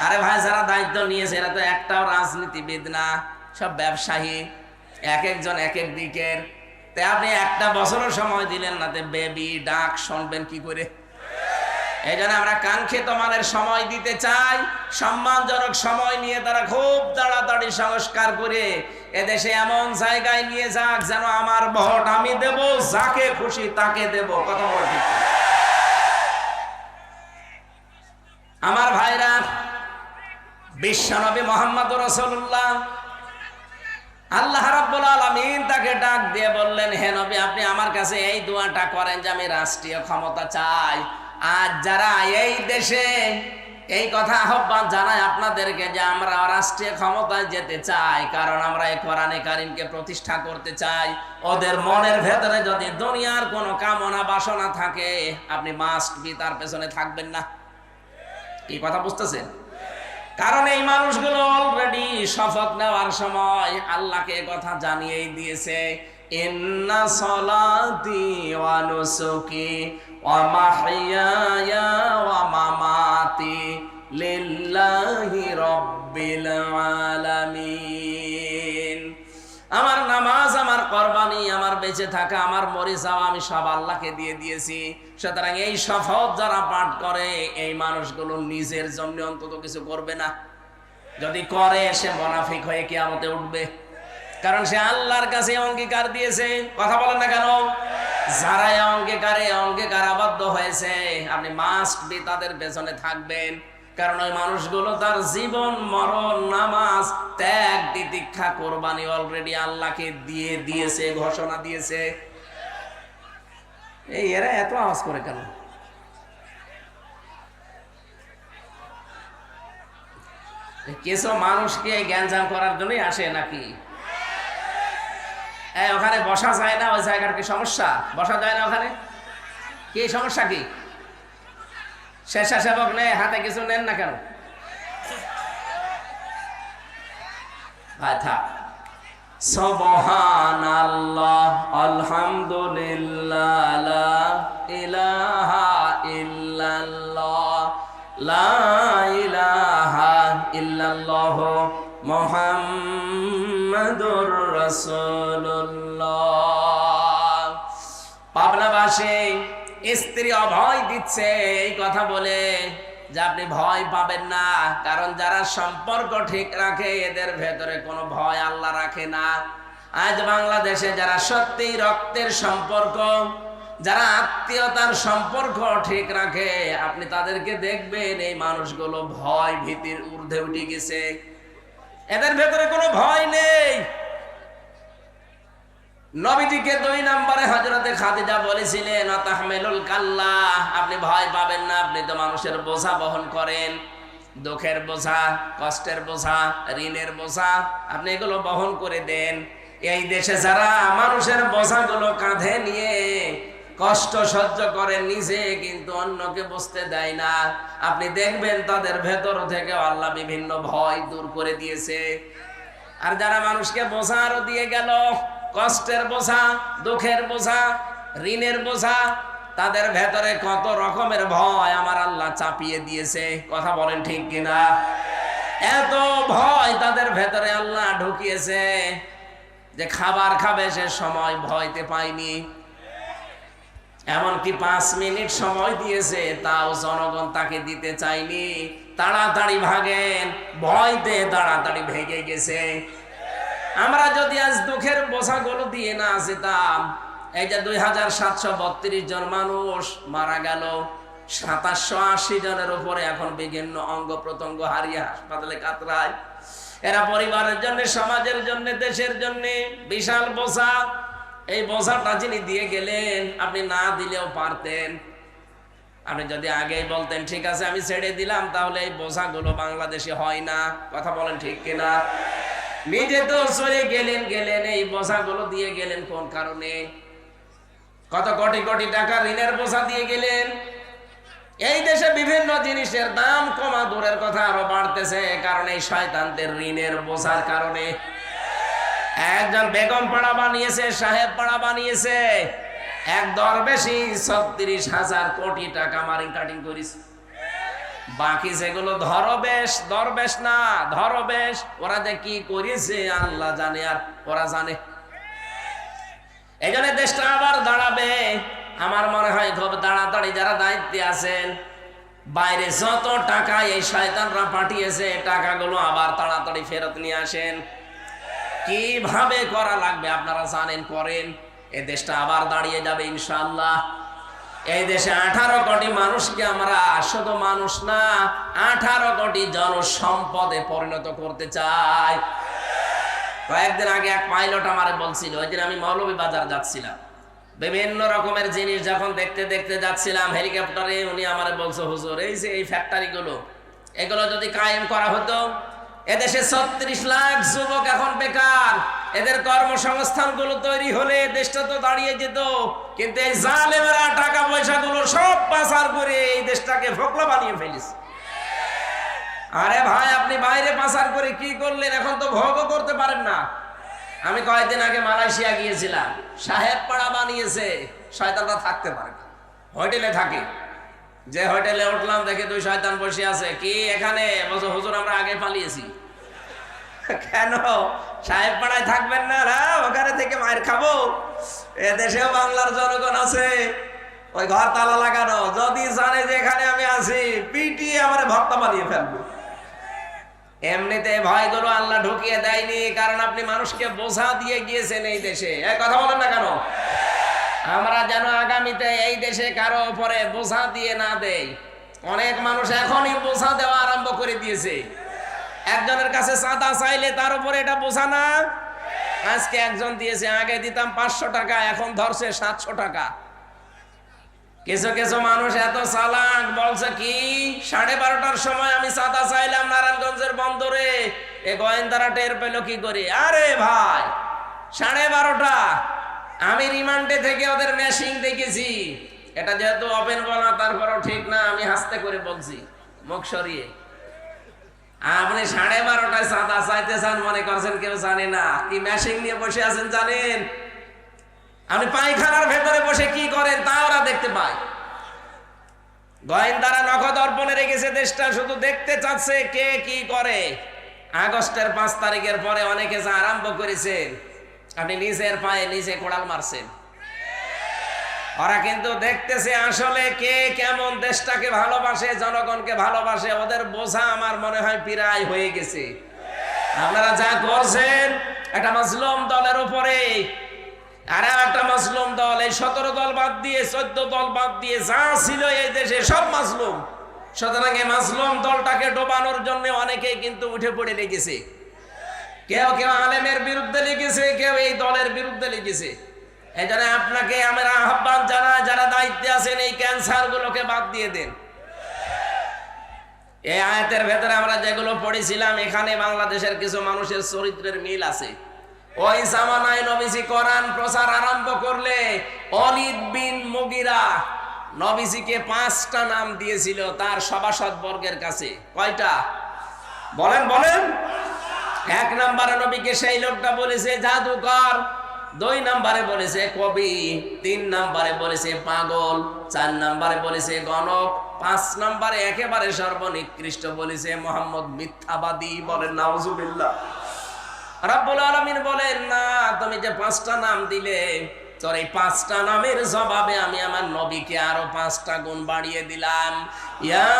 আরে ভাই যারা দায়িত্ব নিয়েছে এরা তো একটাও রাজনীতিবিদ না, সব ব্যবসায়ী, এক একজন এক এক দিকের। তাই আপনি 1 বছরও সময় দিলেন না, তে বেবি ডাক শুনবেন কি করে? এই জন্য আমরা কাঙ্ক্ষিত মানের সময় দিতে চাই, সম্মানজনক সময় নিয়ে তারা খুব তাড়াতাড়ি সংস্কার করে এদেশে এমন জায়গায় নিয়ে যাক যেন আমার ভোট আমি দেব, যাকে খুশি তাকে দেব। কথা বলছি আমার ভাইরা, বিশ্বনবী মুহাম্মদুর রাসূলুল্লাহ, আল্লাহ রাব্বুল আলামিন তাকে ডাক দিয়ে বললেন হে নবী আপনি আমার কাছে এই দোয়াটা করেন যে আমি রাষ্ট্রীয় ক্ষমতা চাই। আজ যারা এই দেশে এই কথা আহ্বান জানায় আপনাদেরকে যে আমরা রাষ্ট্রীয় ক্ষমতায় যেতে চাই, কারণ আমরা এই কোরআনে কারিমকে প্রতিষ্ঠা করতে চাই, ওদের মনের ভেতরে যদি দুনিয়ার কোনো কামনা বাসনা থাকে আপনি মাস্ট বি তার পেছনে থাকবেন না। এই কথা বুঝতেছেন? কারণ এই মানুষগুলো অলরেডি শপথ নেওয়ার সময় আল্লাহকে কথা জানিয়েই দিয়েছে, ইন্না সলাতি ওয়া নুসুকি ওয়া মাহইয়ায়া ওয়া মামাতি লিল্লাহি রাব্বিল আলামিন। আমার নামাজ, আমার কুরবানি, আমার বেঁচে থাকা, আমার মরে যাওয়া আমি সব আল্লাহকে দিয়ে দিয়েছি। সুতরাং এই শপথ যারা পাঠ করে এই মানুষগুলো নিজের জন্য অন্তত কিছু করবে না। যদি করে সে মুনাফিক হয়ে কিয়ামতে উঠবে, কারণ সে আল্লাহর কাছে অঙ্গীকার দিয়েছে। কথা বলেন না কেন? যারা অঙ্গীকার আবদ্ধ হয়েছে আপনি মাস্ট বি তাদের পেছনে থাকবেন, কারণ ওই মানুষগুলো তার জীবন মরণ নামাজ ত্যাগ তিতিক্ষা কোরবানি অলরেডি আল্লাহকে দিয়ে দিয়েছে, ঘোষণা দিয়েছে। এই এরা এত আওয়াজ করে কেন? কিছু মানুষকে জ্ঞানজাম করার জন্যই আসে নাকি? ওখানে বসা যায় না, ওই জায়গার কি সমস্যা? বসা যায় না ওখানে? কি সমস্যা? কি স্বেচ্ছাসেবক নেই, হাতে কিছু নেন না কেন? থাক। সুবহানাল্লাহ, আলহামদুলিল্লাহ, লা ইলাহা ইল্লাল্লাহ, লা ইলাহা ইল্লাল্লাহ, মুহাম্মাদুর রাসূলুল্লাহ। পাবনাবাসী স্ত্রী অভয় দিচ্ছে এই কথা বলে যে আপনি ভয় পাবেন না, কারণ যারা সম্পর্ক ঠিক রাখে এদের ভেতরে কোনো ভয় আল্লাহ রাখে না। আজ বাংলাদেশে যারা সত্যি রক্তের সম্পর্ক, যারা আত্মীয়তার সম্পর্ক ঠিক রাখে, আপনি তাদেরকে দেখবেন এই মানুষগুলো ভয় ভীতির ঊর্ধ্বে উঠে গেছে। এদের ভেতরে কোনো ভয় নেই। নবীজিকে 2 নম্বরে হযরতে খাদিজা বলেছিলেন আতাহমিলুল কাল্লা, আপনি ভয় পাবেন না, আপনি তো মানুষের বোঝা বহন করেন, দুঃখের বোঝা, কষ্টের বোঝা, ঋণের বোঝা, আপনি এগুলো বহন করে দেন। এই দেশে যারা মানুষের বোঝাগুলো কাঁধে নিয়ে কষ্ট সহ্য করে নিজে কিন্তু অন্যকে বুঝতে দেয় না, আপনি দেখবেন তাদের ভেতর থেকে আল্লাহ বিভিন্ন ভয় দূর করে দিয়েছে। আর যারা মানুষকে বোঝা আরো দিয়ে গেল, কষ্টের বোঝা, দুঃখের বোঝা, ঋণের বোঝা, তাদের ভেতরে কত রকমের ভয় আমার আল্লাহ চাপিয়ে দিয়েছে। কথা বলেন ঠিক কিনা? এত ভয় তাদের ভেতরে আল্লাহ ঢুকিয়েছে যে খাবার খাবে সে সময় ভয়তে পায়নি। এমনকি 5 মিনিট সময় দিয়েছে, তাও জনগণ তাকে দিতে চায়নি। তাড়াতাড়ি ভাগেন, ভয়তে তাড়াতাড়ি ভেগে গেছে। আমরা যদি আজ দুঃখের বোঝাগুলো দিয়ে না যেতাম, এই যে 2732 জন মানুষ মারা গেল, 2780 জনের উপরে এখন বিভিন্ন অঙ্গ প্রত্যঙ্গ হারিয়ে হাসপাতালে কাতরায়। এরা পরিবারের জন্য, সমাজের জন্য, দেশের জন্য বিশাল বোঝা। এই বোঝাটা যিনি দিয়ে গেলেন, আপনি না দিলেও পারতেন। আপনি যদি আগেই বলতেন ঠিক আছে আমি ছেড়ে দিলাম, তাহলে এই বোঝাগুলো বাংলাদেশে হয় না। কথা বলেন ঠিক কিনা? নিজে তো চলে গেলেন, এই বোঝাগুলো দিয়ে গেলেন কোন কারণে? কত কোটি কোটি টাকা ঋণের বোঝা দিয়ে গেলেন। এই দেশে বিভিন্ন জিনিসের দাম কমা দূরের কথা আরো বাড়তেছে, কারণ এই শয়তানদের ঋণের বোঝার কারণে। একজন বেগম পাড়া বানিয়েছে, সাহেব পাড়া বানিয়েছে, এক দরবেশি 36,000 কোটি টাকা মারিং কাটিং করিস। বাকি যেগুলো দরবেশ না ধরবেশ, ওরা যে কি করেছে আল্লাহ জানে, আর ওরা জানে। এই জন্য দেশটা আবার দাঁড়াবে। আমার মনে হয় খুব তাড়াতাড়ি যারা দায়িত্বে আছেন, বাইরে যত টাকা এই শয়তানরা পাঠিয়েছে, টাকাগুলো আবার তাড়াতাড়ি ফেরত নিয়ে আসেন। কিভাবে করা লাগবে আপনারা জানেন, করেন। এই দেশটা আবার দাঁড়িয়ে যাবে ইনশাআল্লাহ। এই দেশে 18 কোটি মানুষকে আমরা শুধু মানুষ না, 18 কোটি জনসম্পদে পরিণত করতে চাই। কয়েকদিন আগে এক পাইলট আমারে বলছিল, ওই দিন আমি মৌলভীবাজার যাচ্ছিলাম, বিভিন্ন রকমের জিনিস যখন দেখতে দেখতে যাচ্ছিলাম হেলিকপ্টারে, উনি আমারে বলছে হুজুর এই যে এই ফ্যাক্টরিগুলো, এগুলো যদি কায়েম করা হতো, এদেশে 36 লাখ যুবক এখন বেকার, এদের কর্মসংস্থান গুলো তৈরি হলে দেশটা তো দাঁড়িয়ে যেত। কিন্তু এই জালেমেরা টাকা পয়সা গুলো সব পাচার করে এই দেশটাকে ফোকলা বানিয়ে ফেলিস। আরে ভাই, আপনি বাইরে পাচার করে কি করলেন, এখন তো ভোগও করতে পারেন না। আমি কয়েকদিন আগে মালয়েশিয়া গিয়েছিলাম, সাহেব পাড়া বানিয়েছে, শয়তানরা থাকতে পারে না, হোটেলে থাকে। যে হোটেলে উঠলাম দেখে 2 শয়তান বসে আছে, কি এখানে? বলছে হুজুর আমরা আগে পালিয়েছি। কেন সাহেব পাড়ায় থাকবেন না? ওখানে থেকে মায়ের খাবো। এদেশেও বাংলার জনগণ আছে, ওই ঘর তালা লাগানো, যদি জানে যে এখানে আমি আছি পিটিয়ে আমার ভক্ত বানিয়ে ফেলবো। এমনিতে ভয়গুলো আল্লাহ ঢুকিয়ে দেয়নি, কারণ আপনি মানুষকে বোঝা দিয়ে গিয়েছেন এই দেশে। এই কথা বলেন না কেন? আমরা যেন আগামীতে এই দেশে কারো উপরে বোঝা দিয়ে না দেই। অনেক মানুষ এখনই বোঝা দেওয়া আরম্ভ করে দিয়েছে। একজনের কাছে চাঁদা চাইলে তার উপরে এটা বোঝা না। আজকে একজন দিয়েছে, আগে দিতাম 500 টাকা, এখন ধরছে 700 টাকা। কিছু কিছু মানুষ এত চালাক, বলছে কি 12:30টার সময় আমি চাঁদা চাইলাম নারায়ণগঞ্জের বন্দরে, এ গোয়েন্দারা টের পেল কি করে? আরে ভাই 12:30, আমি রিমান্ডে থেকে ওদের মেশিন দেখেছি। এটা যেহেতু ওপেন বলা, তারপরেও ঠিক না, আমি হাসতে করে বলছি, মুখ সরিয়ে। আপনি 12:30টায় চাঁদা চাইতে চান মনে করছেন কেউ জানে না? কি মেশিন নিয়ে বসে আছেন জানেন? আপনি পায়খানার ভেতরে বসে কি করেন তা ওরা দেখতে পায়। গোয়েন্দারা নখদ অর্পণে রেখেছে দেশটা, শুধু দেখতে চাচ্ছে কে কি করে। আগস্টের 5 তারিখের পরে অনেকে যা আরম্ভ করেছেন, আপনি নিজের পায়ে নিজে কোড়াল মারছেন। ওরা কিন্তু দেখতেছে আসলে কে কেমন দেশটাকে ভালোবাসে, জনগণকে ভালোবাসে। ওদের বোঝা আমার মনে হয় প্রায় হয়ে গেছে। আপনারা যা করছেন একটা মাজলুম দলের উপরে, আর একটা মাজলুম দল, এই 17 দল বাদ দিয়ে 14 দল বাদ দিয়ে যা ছিল এই দেশে সব মাজলুম। সুতরাং এই মাজলুম দলটাকে ডোবানোর জন্য অনেকেই কিন্তু উঠে পড়ে লেগেছে। কেউ কেউ আলেমের বিরুদ্ধে লিখেছে, কেউ এই দলের বিরুদ্ধে লিখেছে। এই জন্য আপনাকে আমরা আহ্বান জানাই, যারা দায়িত্বে আছেন এই ক্যান্সার গুলোকে বাদ দিয়ে দেন। এই আয়াতের ভেতরে আমরা যেগুলো পড়েছিলাম, এখানে বাংলাদেশের কিছু মানুষের চরিত্রের মিল আছে। ওই জামানায় নবীজি কোরআন প্রচার আরম্ভ করলে ওয়ালিদ বিন মুগিরা নবীজিকে 5টা নাম দিয়েছিল তার সভাসদ বর্গের কাছে। কয়টা? বলেন বলেন। 1 নম্বরে নবীকে সেই লোকটা বলেছে জাদুকর, 2 নম্বরে বলেছে কবি, 3 নম্বরে বলেছে পাগল, 4 নম্বরে বলেছে গণক, 5 নম্বরে একেবারে সর্বনিকৃষ্ট বলেছে মোহাম্মদ মিথ্যাবাদী। বলেন নাউজুবিল্লাহ। রাব্বুল আলামিন বলেন, না, তুমি যে 5টা নাম দিলে, তোর এই 5টা নামের জবাবে আমি আমার নবীকে আরো 5টা গুণ বাড়িয়ে দিলাম। ইয়া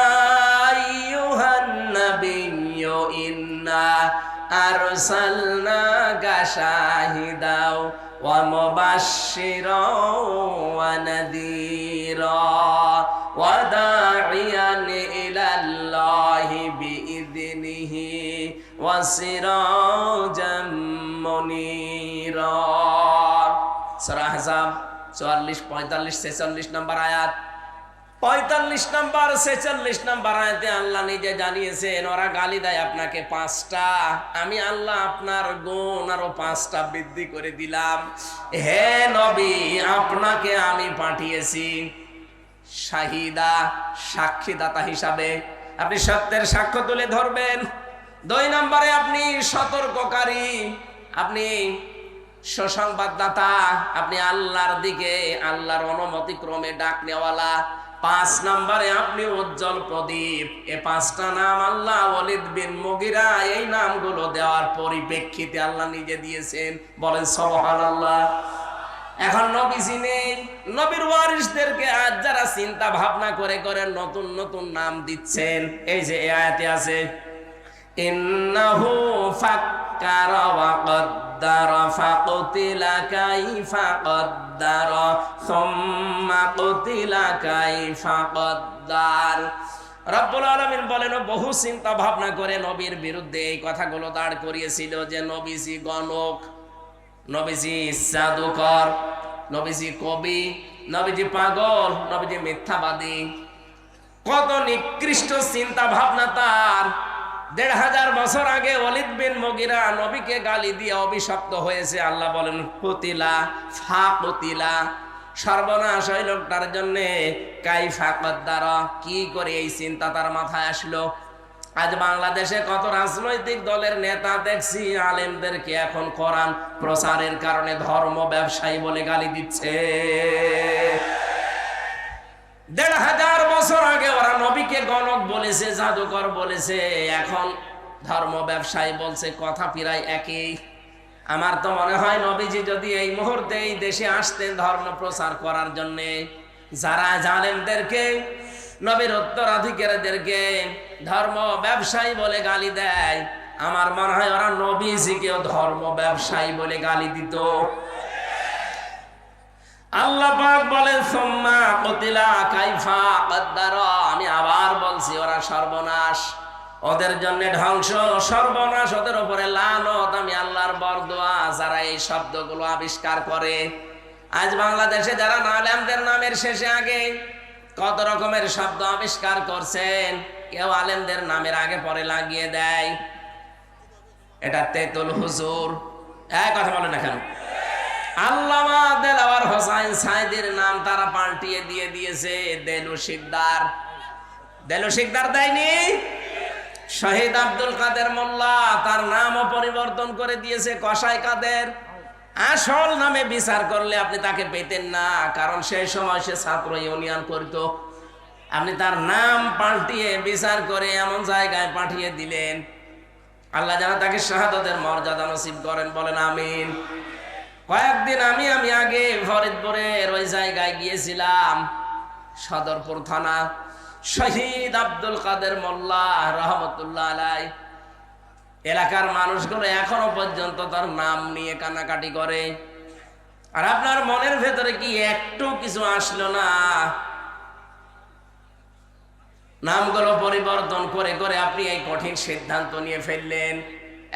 আইয়ুহান নাবিয়্যু ইন্না আরসালনাকা শাহিদাও ওয়া মুবাশশিরাও ওয়া নাযীরা ওয়া দা'iয়ান ইলাল্লাহি বিইذনিহি ওয়া সিরাজাম মুনীরা। সূরা আহজাব 44, 45, 46 নম্বর আয়াত। 45 নম্বর 46 নম্বর আয়াতে আল্লাহ নিজে জানিয়েছেন, ওরা গালি দেয় আপনাকে 5টা, আমি আল্লাহ আপনার গুণ আরো 5টা বৃদ্ধি করে দিলাম। হে নবী, আপনাকে আমি পাঠিয়েছি শাহিদা, সাক্ষীদাতা হিসাবে। আপনি সত্যের সাক্ষ্য তুলে ধরবেন। 2 নম্বরে আপনি সতর্ককারী, আপনি সুসংবাদদাতা, আপনি আল্লাহর দিকে আল্লাহর অনুমতি ক্রমে ডাক নেওয়ালা। 5 নম্বরে আপনি উজ্জ্বল প্রদীপ। এই 5টা নাম আল্লাহ ওয়ালিদ বিন মুগিরা এই নামগুলো দেওয়ার পরিপ্রেক্ষিতে আল্লাহ নিজে দিয়েছেন। বলেন সুবহানাল্লাহ। এখন নবীজি নেই, নবীর ওয়ারিসদেরকে আজ যারা চিন্তা ভাবনা করে করে নতুন নতুন নাম দিচ্ছেন, এই যে এই আয়াতে আছে, ইন্নাহু ফাক্কারা ওয়া কদ্দারা ফাকুতিলা কাইফা কদ্দারা সুম্মা কুতিলা কাইফা কদ্দার। রব্বুল আলামিন বলেন, বহু চিন্তা ভাবনা করে নবীর বিরুদ্ধে এই কথাগুলো দাঁড় করিয়েছিল যে নবীজি গণক, নবীজি জাদুকর, নবীজি কবি, নবীজি পাগল, নবীজি মিথ্যাবাদী। কত নিকৃষ্ট চিন্তা ভাবনা তার। 1500 বছর আগে ওয়ালিদ বিন মুগিরা নবীকে গালি দিয়ে অভিশপ্ত হয়েছে। আল্লাহ বলেন কুতিলা ফাকুতিলা, সর্বনাশ ওই লোকটার জন্য। কাইফা কদ্দারা, কি করে এই চিন্তা তার মাথায় আসলো। আজ বাংলাদেশে কত রাজনৈতিক দলের নেতা দেখছি আলেমদেরকে এখন কোরআন প্রচারের কারণে ধর্ম ব্যবসায়ী বলে গালি দিচ্ছে। 1500 বছর আগে ওরা নবীকে গণক বলেছে, জাদুকর বলেছে, এখন ধর্ম ব্যবসায়ী বলছে, কথা প্রায় একই। আমার তো মনে হয় নবীজি যদি এই মুহূর্তে এই দেশে আসতেন ধর্ম প্রচার করার জন্য, যারা জালেমদেরকে, নবীর উত্তরাধিকারীদেরকে ধর্ম ব্যবসায়ী বলে গালি দেয়, আমার মনে হয় ওরা নবীজিকেও ধর্ম ব্যবসায়ী বলে গালি দিত। আল্লাহ পাক বলেন সুম্মা কুতিলা কাইফা কদ্দারা, আমি আবার বলছি ওরা সর্বনাশ, ওদের জন্য ধ্বংস, সর্বনাশ, ওদের উপরে লানত, আমি আল্লাহর বরদোয়া। যারা এই শব্দগুলো আবিষ্কার করে, আজ বাংলাদেশে যারা আলেমদের নামের শেষে আগে কত রকমের শব্দ আবিষ্কার করছেন, কেউ আলেমদের নামের আগে পরে লাগিয়ে দেয়, এটা তেতুল হুজুর, এক কথা বলে না কেন? আল্লামা দেলাওয়ার হোসাইন সাইদির নাম তারা পাল্টিয়ে দিয়ে দিয়েছে দেলু শিকদার। দেলু শিকদার দেয়নি? শহীদ আব্দুল কাদের মোল্লা তার নামও পরিবর্তন করে দিয়েছে কসাই কাদের। আসল নামে বিচার করলে আপনি তাকে পেতেন না, কারণ সেই সময় সে ছাত্র ইউনিয়ন করত। আপনি তার নাম পাল্টিয়ে বিচার করে এমন জায়গায় পাঠিয়ে দিলেন, আল্লাহ যেন তাকে শাহাদাতের মর্যাদা নসিব করেন, বলেন আমিন। কয়েকদিন আমি আগে ফরিদপুরের ওই জায়গায় গিয়েছিলাম, সদরপুর থানা, শহীদ আব্দুল কাদের মোল্লা রহমতুল্লাহ আলাই। এলাকার মানুষগুলো এখনো পর্যন্ত তার নাম নিয়ে কান্নাকাটি করে। আর আপনার মনের ভেতরে কি একটু কিছু আসলো না? নামগুলো পরিবর্তন করে করে আপনি এই কঠিন সিদ্ধান্ত নিয়ে ফেললেন।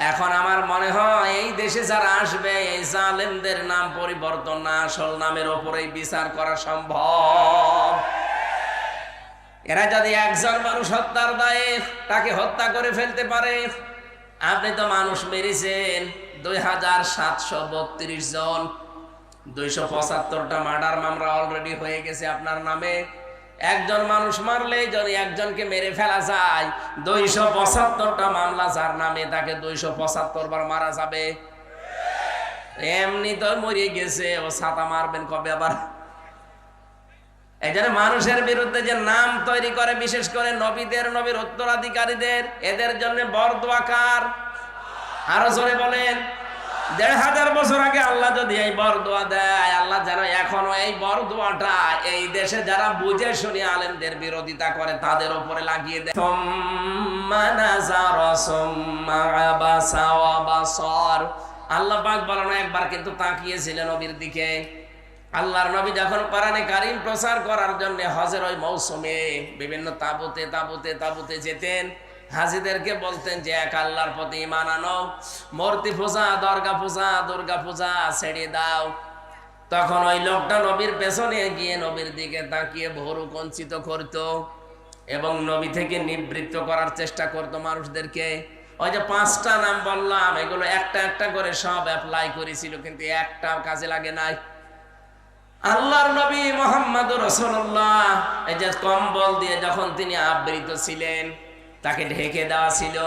এখন আমার মনে হয় এই দেশে যারা আসবে, এই জালেমদের নাম পরিবর্তন না, আসল নামের ওপরেই বিচার করা সম্ভব। এরা যদি একজন মানুষ হত্যার দায়ে তাকে হত্যা করে ফেলতে পারে, আপনি তো মানুষ মেরেছেন 2732 জন, 275টা মার্ডার মামলা অলরেডি হয়ে গেছে আপনার নামে। একজন মানুষ মারলে যদি একজনকে মেরে ফেলা যায়, 275টা মামলা যার নামে, তাকে 275 বার মারা যাবে। এমনি তো মরে গেছে, ও ছাতা মারবেন কবে আবার? এই জন্য মানুষের বিরুদ্ধে যে নাম তৈরি করে, বিশেষ করে নবীদের, নবীর উত্তরাধিকারীদের, এদের জন্য বরদোয়া কার? আরো জোরে বলেন। 1500 বছর আগে আল্লাহ যদি এই বরদোয়া দেয়, আল্লাহ যেন এখনো এই বরদোয়াটা এই দেশে যারা বুঝে শুনে আলেমদের বিরোধিতা করে তাদের উপরে লাগিয়ে দেয়। আল্লাহ পাক বলেন একবার কিন্তু তাকিয়েছিলেন নবীর দিকে। আল্লাহর নবী যখন কোরআনে কারীম প্রচার করার জন্য হজের ওই মৌসুমে বিভিন্ন তাঁবুতে তাঁবুতে তাঁবুতে যেতেন, হাজীদেরকে বলতেন যে এক আল্লাহর প্রতি ঈমান আনো, মূর্তি পূজা, দুর্গা পূজা ছেড়ে দাও। তখন ওই লোকটা নবীর পেছনে গিয়ে নবীর দিকে তাকিয়ে ভুরু কুঞ্চিত করত এবং নবী থেকে নিবৃত্ত করার চেষ্টা করত মানুষদেরকে। ওই যে 5টা নাম বললাম, এগুলো একটা একটা করে সব অ্যাপ্লাই করেছিল, কিন্তু একটা কাজে লাগে নাই। আল্লাহর নবী মুহাম্মদুর রাসূলুল্লাহ এই যে কম্বল দিয়ে যখন তিনি আবৃত ছিলেন, তাকে ঢেকে দেওয়া ছিল,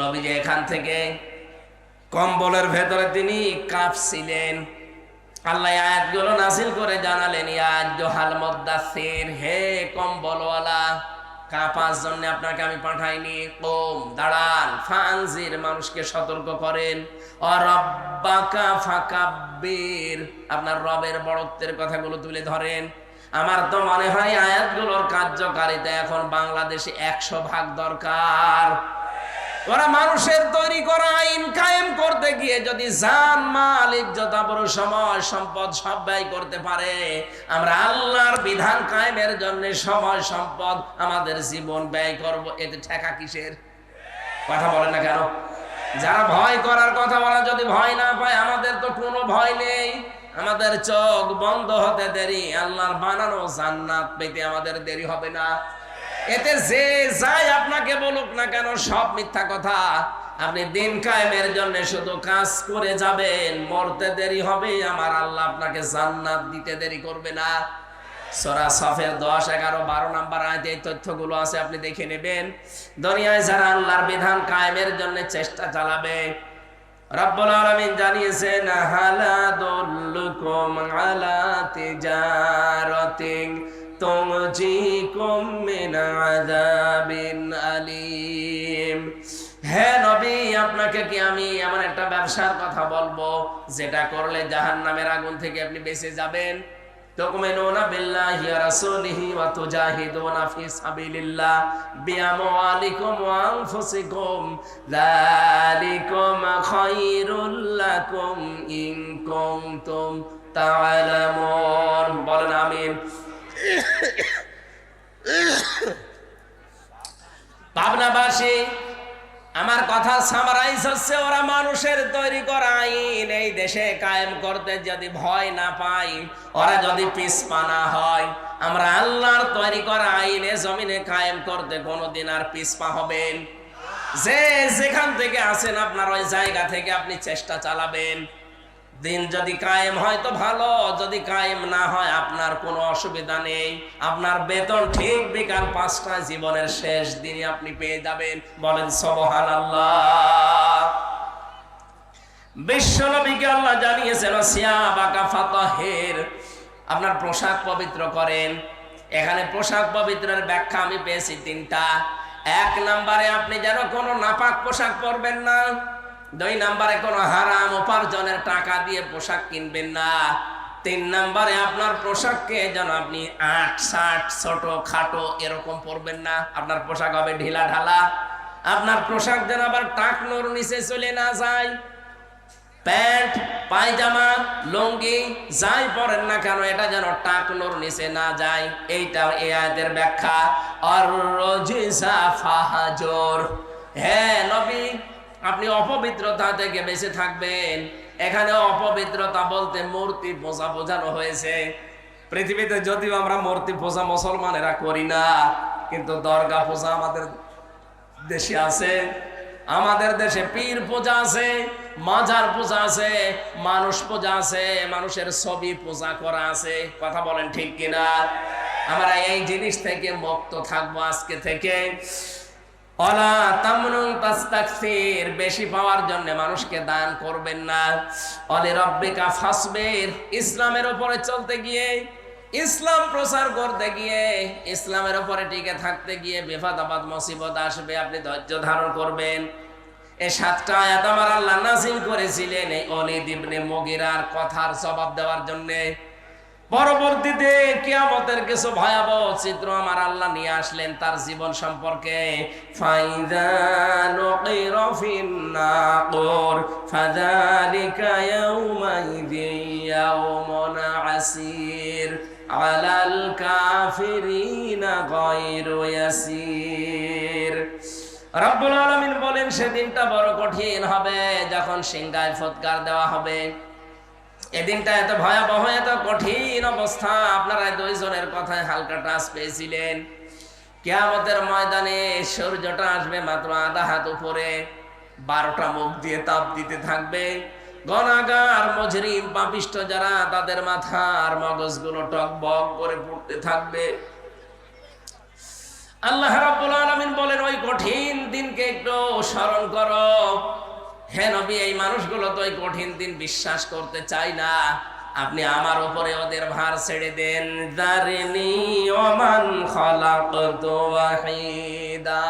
নবী যে এখান থেকে কম্বলের ভেতরে তিনি কাঁপছিলেন। আল্লাহ আয়াতগুলো নাযিল করে জানালেন, ইয়া আইয়ুহাল মুদ্দাসসির, হে কম্বলওয়ালা, কাঁপার জন্য আপনাকে আমি পাঠাইনি। কুম, দাঁড়ান, ফানজির, মানুষকে সতর্ক করেন। ও রব্বাকা ফাকাব্বির, আপনার রবের বড়ত্বের কথাগুলো তুলে ধরেন। আমার তো মনে হয় আয়াতগুলোর কার্যকারিতা এখন বাংলাদেশে 100% দরকার। ওরা মানুষের তৈরি করা আইন কায়েম করতে গিয়ে যদি জান, মাল, ইজ্জত, আবরু, সময়, সম্পদ সব ব্যয় করতে পারে, আমরা আল্লাহর বিধান কায়েমের জন্য সময়, সম্পদ, আমাদের জীবন ব্যয় করব, এতে ঠেকা কিসের? কথা বলে না কেন? যারা ভয় করার কথা বলা, যদি ভয় না পায়, আমাদের তো কোনো ভয় নেই। আমাদের চোখ বন্ধ হতে দেরি, আল্লাহর বানানো জান্নাত পেতে আমাদের দেরি হবে না। এতে যে যাই আপনাকে বলুক না কেন, সব মিথ্যা কথা। আপনি দিন কায়েমের জন্য শুধু কাজ করে যাবেন, মরতে দেরি হবে, আমার আল্লাহ আপনাকে জান্নাত দিতে দেরি করবে না। সূরা সাফের 10, 11, 12 নম্বর আয়াতে এই তথ্যগুলো আছে, আপনি দেখে নেবেন। দুনিয়ায় যারা আল্লাহর বিধান কায়েমের জন্য চেষ্টা চালাবে, রব্বুল আলামিন জানিয়েছেন, হালা দুল্লুকুম আলা তিজারাতিন তুনজিকুম মিন আযাবিন আলীম। হে নবী, আপনাকে কি আমি এমন একটা ব্যবসার কথা বলবো যেটা করলে জাহান্নামের আগুন থেকে আপনি বেঁচে যাবেন? তুমিনুনা বিল্লাহি ওয়া রাসূলিহি ওয়া তুজাহিদুনা ফি সাবিলিল্লাহ বিআমওয়ালিকুম ওয়া আনফুসিকুম যালিকুম খায়রুল লাকুম ইন কুনতুম তা'লামুন। বলেন আমিন। পাবনাবাসী, আমার কথা সামারাইজ হচ্ছে, ওরা মানুষের তৈরি করা আইন এই দেশে কায়েম করতে যদি ভয় না পাই, ওরা যদি পিছপা না হয়, আমরা আল্লাহর তৈরি করা আইনে জমিনে কায়েম করতে কোনোদিন আর পিছপা হবেন? যে যেখান থেকে আছেন আপনার ওই জায়গা থেকে আপনি চেষ্টা চালাবেন। দিন যদি কায়েম হয় তো ভালো, যদি কায়েম না হয় আপনার কোনো অসুবিধা নেই। আপনার বেতন ঠিক বিকাল 5টায় জীবনের শেষ দিনে আপনি পেয়ে যাবেন। বলেন সুবহানাল্লাহ। বিশ্বনবীকে আল্লাহ জানিয়েছেন সিয়াবাকা ফাতাহির, আপনার পোশাক পবিত্র করেন। এখানে পোশাক পবিত্রের ব্যাখ্যা আমি পেয়েছি 3টা। 1 নম্বরে আপনি যেন কোনো নাপাক পোশাক পরবেন না। 2 নম্বরে কোনো হারাম উপার্জনের টাকা দিয়ে পোশাক কিনবেন না। 3 নম্বরে আপনার পোশাককে যেন আপনি 8-60 ছোট খাটো এরকম পরবেন না। আপনার পোশাক হবে ঢিলা ঢালা। আপনার পোশাক যেন আবার টাকনোর নিচে চলে না যায়। প্যান্ট, পায়জামা, লুঙ্গি যাই পরেন না কেন এটা যেন টাকনোর নিচে না যায়। এইটা এই আয়াতের ব্যাখ্যা। আর রজিসা ফাহাজুর, হ্যাঁ নবী আপনি অপবিত্রতা থেকে বেঁচে থাকবেন। এখানে অপবিত্রতা বলতে মূর্তি পূজা বোঝানো হয়েছে। পৃথিবীতে যদিও আমরা মূর্তি পূজা মুসলমানেরা করি না, কিন্তু দরগা পূজা আমাদের দেশে আছে। আমাদের দেশে পীর পূজা আছে, মাজার পূজা আছে, মানুষ পূজা আছে, মানুষের ছবি পূজা করা আছে। কথা বলেন ঠিক কিনা? আমরা এই জিনিস থেকে মুক্ত থাকবো আজকে থেকে। ওয়ালা তামনুন তাস্তাকসির, বেশি পাওয়ার জন্য মানুষকে দান করবেন না। ওয়ালি রাব্বিকা ফাসবির, ইসলামের উপরে চলতে গিয়ে, ইসলাম প্রচার করতে গিয়ে, ইসলামের উপরে টিকে থাকতে গিয়ে বিপদ আপদ মুসিবত আসবে, আপনি ধৈর্য ধারণ করবেন। এই 7টা আয়াত আমার আল্লাহ নাযিল করেছিলেন এই ওলীদ ইবনে মুগীরার কথার জবাব দেওয়ার জন্য। পরবর্তীতে কিয়ামতের কিছু ভয়াবহ চিত্র আমার আল্লাহ নিয়ে আসলেন তার জীবন সম্পর্কে। ফাইযা নুকিরা ফিন নাকুর ফাযালিকা ইয়াউমাইযিন ইয়াউমুন আসির আলাল কাফিরিনা গায়রু ইয়াসির। রব্বুল আলামিন বলেন সেদিনটা বড় কঠিন হবে যখন সিংহায় ফুৎকার দেওয়া হবে। এদিনটা এত ভয়াবহ, এত কঠিন অবস্থা। আপনারা 2 জনের কথায় হালকা টাচ পেয়েছিলেন। কিয়ামতের ময়দানে সূর্যটা আসবে মাত্র আধা হাত উপরে, 12টা মুখ দিয়ে তাপ দিতে থাকবে। গুনাহগার মুজরিম পাপিষ্ঠ যারা, তাদের মাথার মগজগুলো টকবক করে পড়তে থাকবে। আল্লাহ রাব্বুল আলামিন বলেন ওই কঠিন দিনকে একটু স্মরণ করো। হে নবী, এই মানুষগুলো তো এই কঠিন দিন বিশ্বাস করতে চায় না। আপনি আমার উপরে ওদের ভার ছেড়ে দেন। যারনি ওমান খালাকতু ওয়াহিদা,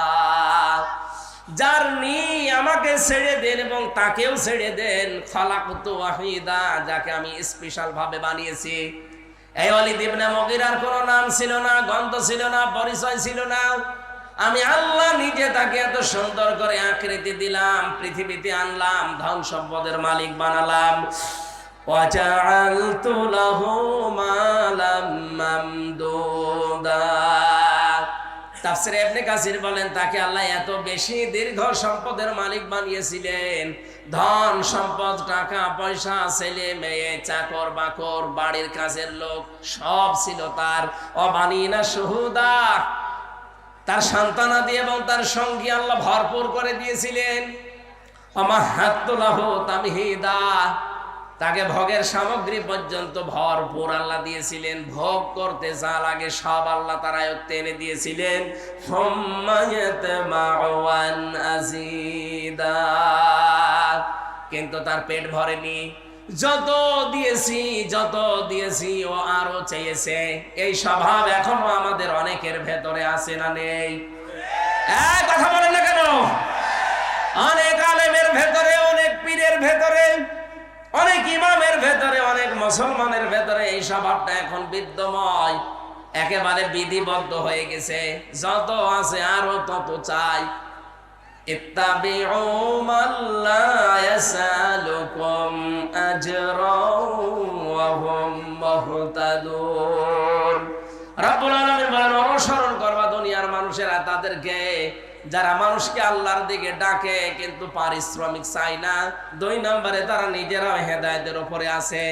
যারনি আমাকে ছেড়ে দেন এবং তাকেও ছেড়ে দেন। খালাকতু ওয়াহিদা, যাকে আমি স্পেশাল ভাবে বানিয়েছি। এই ওলীদ ইবনে মুগীরার কোনো নাম ছিল না, গন্ধ ছিল না, পরিচয় ছিল না। আমি আল্লাহ নিজে তাকে এত সুন্দর করে আকৃতি দিলাম, পৃথিবীতে আনলাম, ধন সম্পদের মালিক বানালাম। ওয়াজআলতু লাহু মালাম মামদুদা। তাফসীরে ইবনে কাসির বলেন তাকে আল্লাহ এত বেশি দীর্ঘ সম্পদের মালিক বানিয়েছিলেন। ধন সম্পদ, টাকা পয়সা, ছেলে মেয়ে, চাকর বাকর, বাড়ির কাজের লোক সব ছিল তার। অবানিনা শুহুদা, তার সন্তানাদি এবং তার সঙ্গী আল্লাহ ভরপুর করে দিয়েছিলেন। ওমাহাত্তু লাহু তামহিদা, তাকে ভোগের সামগ্রী পর্যন্ত ভরপুর আল্লাহ দিয়েছিলেন। ভোগ করতে যা লাগে সব আল্লাহ তার আয়ত্তে এনে দিয়েছিলেন। সুম্মা ইয়াতমাউ আন আযীদা, কিন্তু তার পেট ভরেনি। যত দিয়েছি ও আরো চেয়েছে। এই স্বভাব এখনো আমাদের অনেকের ভেতরে আছে না নেই? কথা বলেন না কেন? অনেক আলেমের ভেতরে, অনেক পীরের ভেতরে, অনেক ইমামের ভেতরে, অনেক মুসলমানের ভেতরে এই স্বভাবটা এখন বিদ্যময়, একেবারে বিধিবদ্ধ হয়ে গেছে। যত আছে আরো তত চাই। ইত্তাবিউ মান লা ইয়াসালুকুম আজরাও ওয়া হুম মুহতাদুন। রব্বুল আলামিন বলেন, অনুসরণ করবা দুনিয়ার মানুষেরা তাদেরকে যারা মানুষকে আল্লাহর দিকে ডাকে কিন্তু পারিশ্রমিক চায় না। 2 নম্বরে তারা নিজেরাও হেদায়েতের উপরে আছে।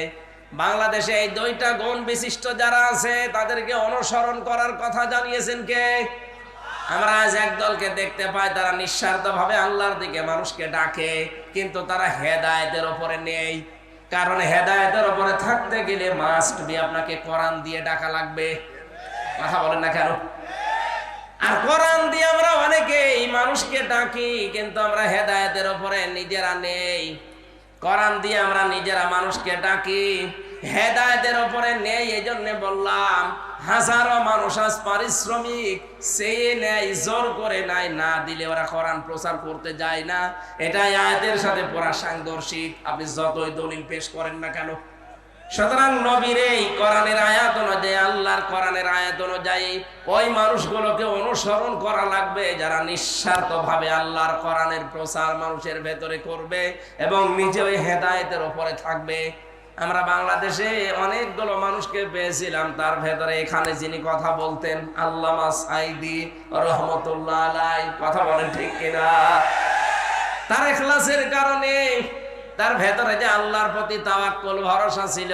বাংলাদেশে এই 2টা গুণ বিশিষ্ট যারা আছে তাদেরকে অনুসরণ করার কথা জানিয়েছেন কে? আমরা আজ একদলকে দেখতে পাই, তারা নিঃস্বার্থভাবে আল্লাহর দিকে মানুষকে ডাকে কিন্তু তারা হেদায়েতের উপরে নেই। কারণ হেদায়েতের উপরে থাকতে গেলে মাস্ট বি আপনাকে কোরআন দিয়ে ডাকা লাগবে। কথা বলেন না কেন? আর কোরআন দিয়ে আমরা অনেকেই মানুষকে ডাকি কিন্তু আমরা হেদায়েতের উপরে নিজেরা নেই। কোরআন দিয়ে আমরা নিজেরা মানুষকে ডাকি, হেদায়েতের উপরে নেই। এই জন্য বললাম, হাজারো মানুষ আজ পারিশ্রমিক চেয়ে নেয়, জোর করে নেয়, না দিলে ওরা কোরআন প্রচার করতে যায় না। এটাই আয়াতের সাথে পুরা সাংঘর্ষিক, আপনি যতই দলিল পেশ করেন না কেন। সুতরাং নবীর এই কোরআনের আয়াত অনুযায়ী, আল্লাহর কোরআনের আয়াত অনুযায়ী ওই মানুষগুলোকে অনুসরণ করা লাগবে যারা নিঃস্বার্থভাবে আল্লাহর কোরআনের প্রচার মানুষের ভেতরে করবে এবং নিজে ওই হেদায়েতের উপরে থাকবে। আমরা বাংলাদেশে অনেকগুলো মানুষকে পেয়েছিলাম, তার ভেতরে এখানে যিনি কথা বলতেন আল্লামা সাঈদী রহমতুল্লাহ আলাইহি। কথা বলেন ঠিক কিনা? তার ইখলাসের কারণে, তার ভেতরে যে আল্লাহর প্রতি তাওয়াক্কুল ভরসা ছিল,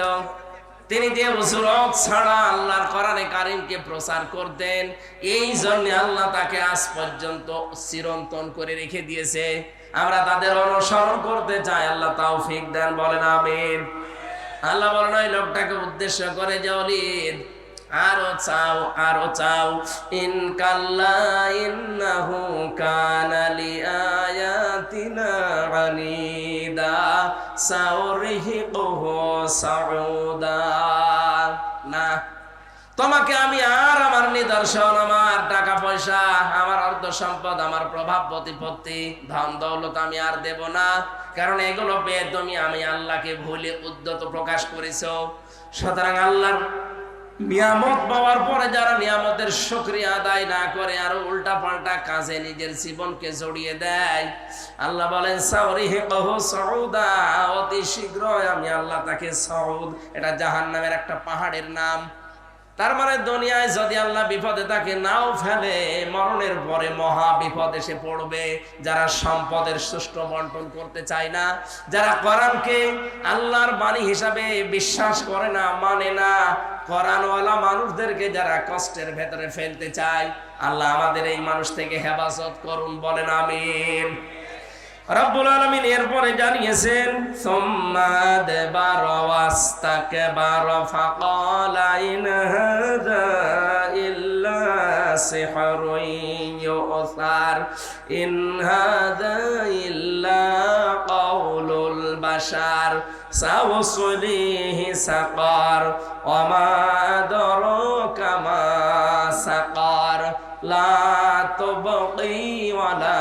তিনি যে উজরত ছাড়া আল্লাহর কোরআনে কারীমকে প্রচার করতেন, এই জন্য আল্লাহ তাকে আজ পর্যন্ত চিরন্তন করে রেখে দিয়েছে। আমরা তাদের অনুসরণ করতে চাই, আল্লাহ তৌফিক দেন, বলেন আমিন। আল্লাহ বলেন ওই লোকটাকে উদ্দেশ্য করে যে ওলিদ, আরো চাও, আরো চাও। ইন কাল্লা ইন্নাহু কানা লিআয়াতিনা আনিদা সাউরিহিকুহু সাউদা। না, তোমাকে আমি আর আমার নিদর্শন, আমার টাকা পয়সা, আমার অর্থ সম্পদ, আমার প্রভাব প্রতিপত্তি, ধন দৌলত আমি আর দেব না। কারণ এগুলো পেয়ে তুমি আমি আল্লাহকে ভুলে উদ্যত প্রকাশ করেছো। সুতরাং আল্লাহর নিয়ামত পাওয়ার পরে যারা নিয়ামতের শুকরিয়া আদায় না করে আর উল্টা পাল্টা কাজে নিজের জীবনকে জড়িয়ে দেয়, আল্লাহ বলেন সাউরিহিকুহু সাউদা, অতি শীঘ্রই আমি আল্লাহ তাকে সাউদ, এটা জাহান্নামের একটা পাহাড়ের নাম। তার মানে দুনিয়ায় যদি আল্লাহ বিপদে তাকে নাও ফেলে, মরণের পরে মহা বিপদ এসে পড়বে। যারা সম্পদের সুষ্ঠু বন্টন করতে চায় না, যারা কোরআনকে আল্লাহর বাণী হিসাবে বিশ্বাস করে না, মানে না, কোরআনওয়ালা মানুষদেরকে যারা কষ্টের ভেতরে ফেলতে চায়, আল্লাহ আমাদের এই মানুষ থেকে হেফাজত করুন, বলেন আমিন। রব্বুল আলামিন এরপরে জানিয়েছেন, সুম্মা আদবারা ওয়াস্তাকবারা ফাকালা ইন হাযা ইল্লা সিহরুন ইউসার ইন হাযা ইল্লা কাউলুল বাশার সাউসলিহি সাকার ওয়া মা আদরাকা মা সাকার লা তুবকি ওয়া লা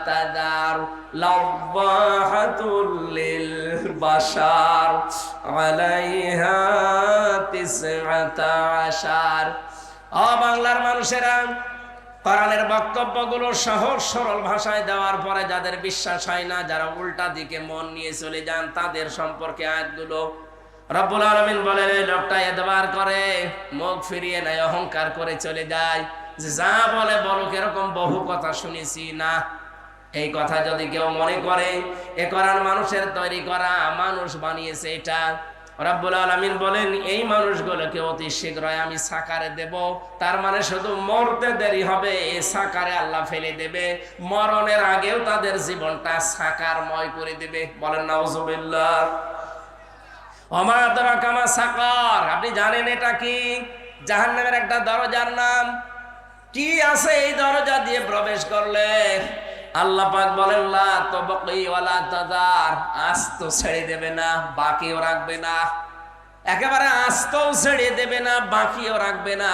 তাদার লাওয়াহাতুল লিল বাশার আলাইহা 19। বাংলার মানুষেরা, কোরআনের বক্তব্যগুলো সহজ সরল ভাষায় দেওয়ার পরে যাদের বিশ্বাস হয় না, যারা উল্টা দিকে মন নিয়ে চলে যান, তাদের সম্পর্কে আয়াতগুলো রব্বুল আলামিন বলেন এই লোকটা এতবার করে, মুখ ফিরিয়ে নেয়, অহংকার করে চলে যায়, যা বলে বলুক, এরকম বহু কথা শুনেছি না। এই কথা যদি কেউ মনে করে এ কোরআন মানুষের তৈরি করা, মানুষ বানিয়েছে, এটা রব্বুল আলামিন বলেন এই মানুষগুলোকে অতি শীঘ্রই আমি সাকারে দেব। তার মানে শুধু মরতে দেরি হবে, এই সাকারে আল্লাহ ফেলে দেবে, মরণের আগেও তাদের জীবনটা সাকারময় করে দেবে, বলেন নাউজুবিল্লাহ। ওমা আদরাকা মা সাকার, আপনি জানেন এটা কি? জাহান্নামের একটা দরজার নাম। কি আছে এই দরজা দিয়ে প্রবেশ করলে? আল্লাহ পাক বলেন লা তাবকি ওয়ালা তাদার, আস্ত ছেড়ে দেবে না, বাকিও রাখবে না। একেবারে আস্তও ছেড়ে দেবে না, বাকিও রাখবে না।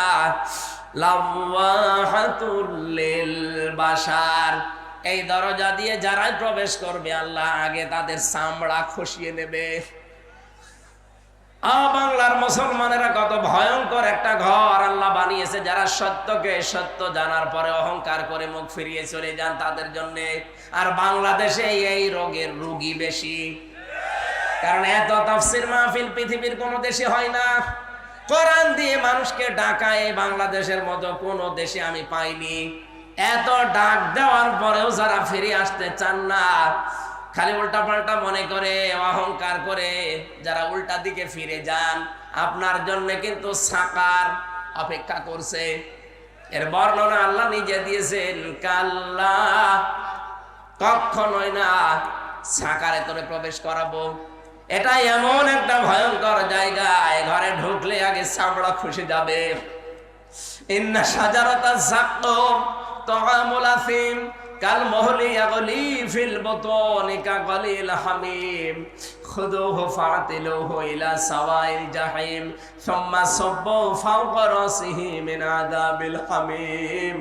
লাওয়াহাতুল লিল বাশার, এই দরজা দিয়ে যারাই প্রবেশ করবে আল্লাহ আগে তাদের চামড়া খসিয়ে নেবে। বাংলার মুসলমানেরা কত ভয়ঙ্কর একটা ঘর আল্লাহ বানিয়েছে। যারা সত্যকে সত্য জানার পরে অহংকার করে মুখ ফিরিয়ে চলে যান তাদের জন্য। আর বাংলাদেশে এই রোগের রোগী বেশি, কারণ এত তাফসীর মাহফিল পৃথিবীর কোন দেশে হয় না। কোরআন দিয়ে মানুষকে ডাকায় বাংলাদেশের মতো কোন দেশে আমি পাইনি। এত ডাক দেওয়ার পরেও যারা ফিরে আসতে চান না, খালি উল্টা পাল্টা মনে করে, অহংকার করে যারা উল্টা দিকে ফিরে যান, আপনার জন্য কিন্তু সাকার অপেক্ষা করছে। এর বর্ণনা আল্লাহ নিজে দিয়েছেন, কাল্লা, কখনোই না, সাকারে তোরে প্রবেশ করাবো। এটা এমন একটা ভয়ঙ্কর জায়গায়, ঘরে ঢুকলে আগে চামড়া খুশি যাবে। ইন্না শাজারাতা যাক্কুম তাআমুল আসিম কাল মুহলি ইয়াগলি ফিল বুতুনি কাগলিল হামিম খুযুহু ফাতিলুহু ইলা সাওয়াইল জাহিম সুম্মা সাব্বু ফাওকা রাসিহি মিন আযাবিল হামিম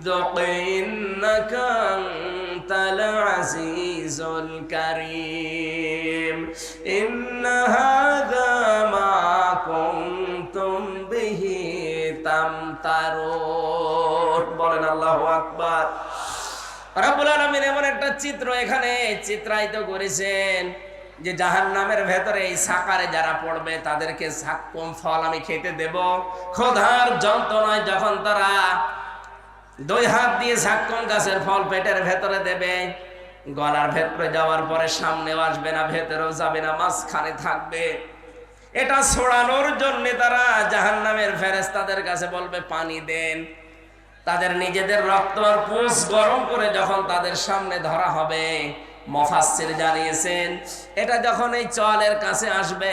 যুক ইন্নাকা আনতাল আজিজুল কারীম ইন্না হাযা মা কুনতুম বিহি তামতারুন। বলেন আল্লাহু আকবার। রব্বুল আলামিন এমন একটা চিত্র এখানে চিত্রায়িত করেছেন যে জাহান্নামের ভেতরে এই সাকারে যারা পড়বে তাদেরকে সাক্কুম ফল আমি খেতে দেব। ক্ষুধার যন্ত্রণায় যখন তারা দুই হাত দিয়ে সাক্কুম গাছের ফল পেটের ভেতরে দেবে, গলার ভেতরে যাওয়ার পরে সামনেও আসবে না, ভেতরেও যাবে না, মাঝখানে থাকবে। এটা ছড়ানোর জন্য তারা জাহান্নামের ফেরেশতাদের কাছে বলবে পানি দেন। তাদের নিজেদের রক্ত আর পুষ গরম করে যখন তাদের সামনে ধরা হবে, মুফাসসির জানিয়েছেন এটা যখন এই চলের কাছে আসবে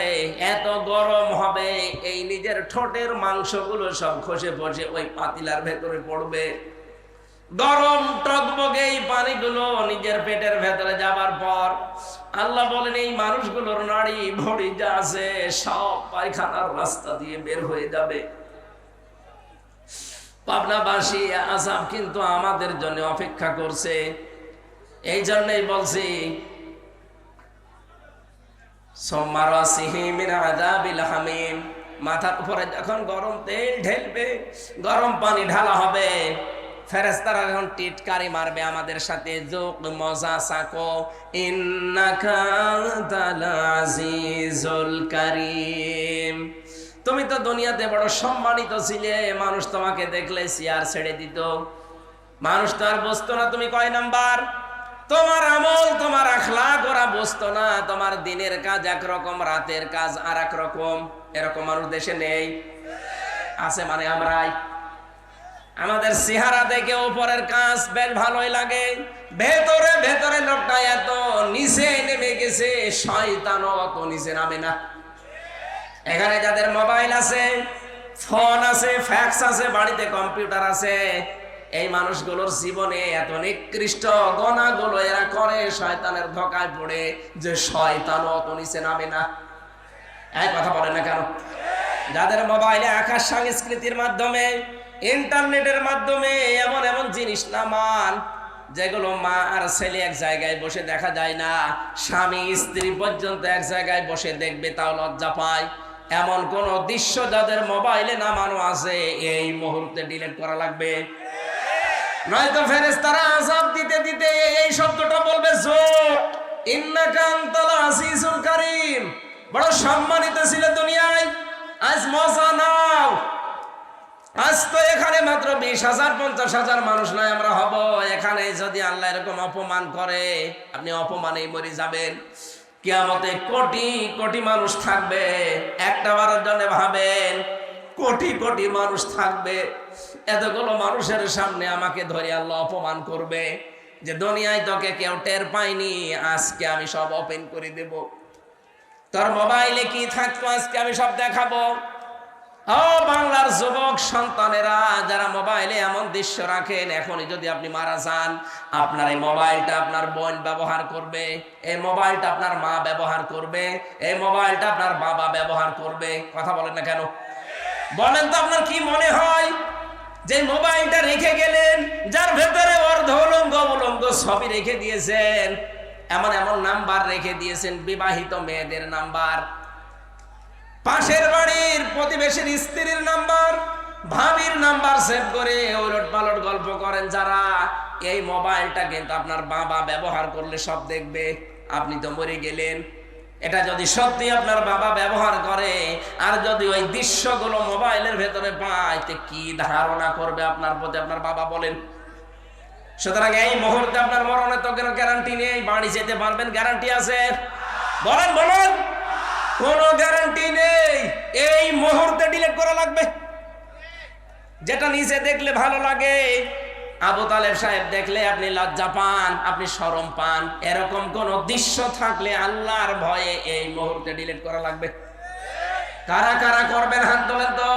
এত গরম হবে, এই নিজের ঠোঁটের মাংসগুলো সব খসে পড়ে ওই পাতিলার ভেতরে পড়বে। গরম টকবগে এই পানিগুলো নিজের পেটের ভেতরে যাবার পর আল্লাহ বলেন এই মানুষগুলোর নাড়ি ভড়ি যা আছে সব পায়খানার রাস্তা দিয়ে বের হয়ে যাবে। পাবনাবাসী আযাব কিন্তু আমাদের জন্য অপেক্ষা করছে। এই জন্যই বলছি মাথার উপরে যখন গরম তেল ঢেলবে, গরম পানি ঢালা হবে, ফেরেশতারা যখন টিটকারি মারবে আমাদের সাথে, যোগ মজা সাকো ইন্নাকা আনতাল আজিজুল কারীম, তুমি তো দুনিয়াতে বড় সম্মানিত ছিলে, মানুষ তোমাকে দেখলে চেয়ার ছেড়ে দিত, মানুষ তো আর বুঝতো না তুমি কয় নাম্বার, তোমার আমল তোমার আখলাক ওরা বুঝতো না, তোমার দিনের কাজ একরকম, রাতের কাজ আর এক রকম। এরকম মানুষ দেশে নেই, আছে মানে আমরাই। আমাদের চেহারা দেখে উপরের কাজ বেশ ভালোই লাগে, ভেতরে ভেতরে লোকটা এত নিচে নেমে গেছে, শয়তানও অত নিচে নামে না। এখানে যাদের মোবাইল আছে, ফোন আছে, ফ্যাক্স আছে, বাড়িতে কম্পিউটার আছে, এই মানুষগুলোর জীবনে এত নিকৃষ্ট গুনাহগুলো এরা করে, শয়তানের ধোঁকায় পড়ে যে শয়তান অত নিচে নামে না। এই কথা বলে না কেন? যাদের মোবাইলে আকাশ সংস্কৃতির মাধ্যমে, ইন্টারনেটের মাধ্যমে এমন এমন জিনিস নামান যেগুলো মা আর ছেলে এক জায়গায় বসে দেখা যায় না, স্বামী স্ত্রী পর্যন্ত এক জায়গায় বসে দেখবে তাও লজ্জা পায়, এমন কোন দৃশ্য যাদের মোবাইলে নামানো আছে এই মুহূর্তে ডিলিট করা লাগবে, নয়তো ফেরেশতারা আযাব দিতে দিতে এই শব্দটা বলবে, ইন্নাকা আনতাল আজিজুল কারীম, বড় সম্মানিত ছিল দুনিয়ায়, আজ মজা নাও। আজ তো এখানে মাত্র 20,000 50,000 মানুষ নয় আমরা হব, এখানে যদি আল্লাহ এরকম অপমান করে আপনি অপমানেই মরে যাবেন। কিয়ামতে কোটি কোটি মানুষ থাকবে, একটা বারের জন্য ভাবেন কোটি কোটি মানুষ থাকবে, এতগুলো মানুষের সামনে আমাকে ধরে আল্লাহ অপমান করবে যে দুনিয়ায় তোকে কেউ টের পায়নি, আজকে আমি সব ওপেন করে দেব, তোর মোবাইলে কি থাকতো আজকে আমি সব দেখাবো। ও বাংলার যুবক সন্তানেরা যারা মোবাইলে এমন দৃশ্য রাখেন, এখনই যদি আপনি মারা যান, আপনার এই মোবাইলটা আপনার বোন ব্যবহার করবে, এই মোবাইলটা আপনার মা ব্যবহার করবে, এই মোবাইলটা আপনার বাবা ব্যবহার করবে। কথা বলেন না কেন? বলেন তো আপনার কি মনে হয় যে মোবাইলটা রেখে গেলেন, যার ভেতরে অর্ধ উলঙ্গ উলঙ্গ ছবি রেখে দিয়েছেন, এমন এমন নাম্বার রেখে দিয়েছেন, বিবাহিত মেয়েদের নাম্বার, পাশের বাড়ির প্রতিবেশীর স্ত্রীর নাম্বার, ভাবির নাম্বার সেভ করে ওলট পালট গল্প করেন যারা, এই মোবাইলটা কিন্তু আপনার বাবা ব্যবহার করলে সব দেখবে। আপনি তো মরে গেলেন, এটা যদি সত্যি আপনার বাবা ব্যবহার করে আর যদি ওই দৃশ্যগুলো মোবাইলের ভেতরে পায়, তো কি ধারণা করবে আপনার প্রতি আপনার বাবা? বলেন। সুতরাং এই মুহূর্তে আপনার মরণের তো কোনো গ্যারান্টি নেই, বাড়ি যেতে পারবেন গ্যারান্টি আছে? বলেন বলেন। কোনো গ্যারান্টি নেই। এই মুহূর্তে ডিলিট করা লাগবে। যেটা নিচে দেখলে ভালো লাগে, আবু তালেব সাহেব দেখলে আপনি লজ্জা পান, আপনি শরম পান, এরকম কোন দৃশ্য থাকলে আল্লাহর ভয়ে এই মুহূর্তে ডিলিট করা লাগবে। কারা কারা করবেন হাত তোলেন তো।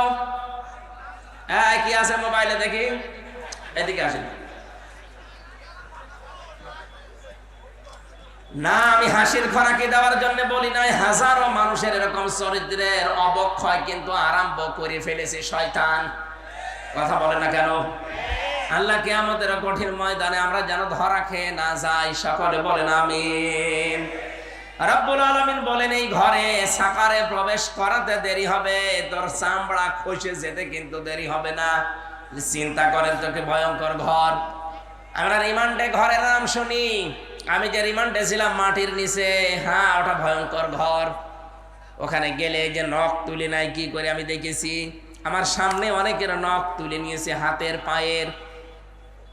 কি আছে মোবাইলে দেখি, এদিকে আসেন। না, আমি হাসির খোরাকি দেওয়ার জন্য বলি নাই, হাজারো মানুষের এরকম চরিত্রের অবক্ষয় কিন্তু আরম্ভ করে ফেলেছে শয়তান। কথা বলে না কেন? আল্লাহ কিয়ামতের কঠিন ময়দানে আমরা যেন ধরা খেয়ে না যাই, সকলে বলেন আমিন। রব্বুল আলামিন বলেন, এই ঘরে সাকারে প্রবেশ করাতে দেরি হবে, তোর চামড়া খসে যেতে কিন্তু দেরি হবে না। চিন্তা করেন তোকে ভয়ঙ্কর ঘর। আমরা রিমান্ডে ঘরের নাম শুনি, আমি যে রিমান্ডে ছিলাম মাটির নিচে, হ্যাঁ ওটা ভয়ঙ্কর ঘর। ওখানে গেলে যে নখ তুলে নাই কি করে আমি দেখেছি, আমার সামনে অনেকের নখ তুলে নিয়েছে হাতের পায়ের,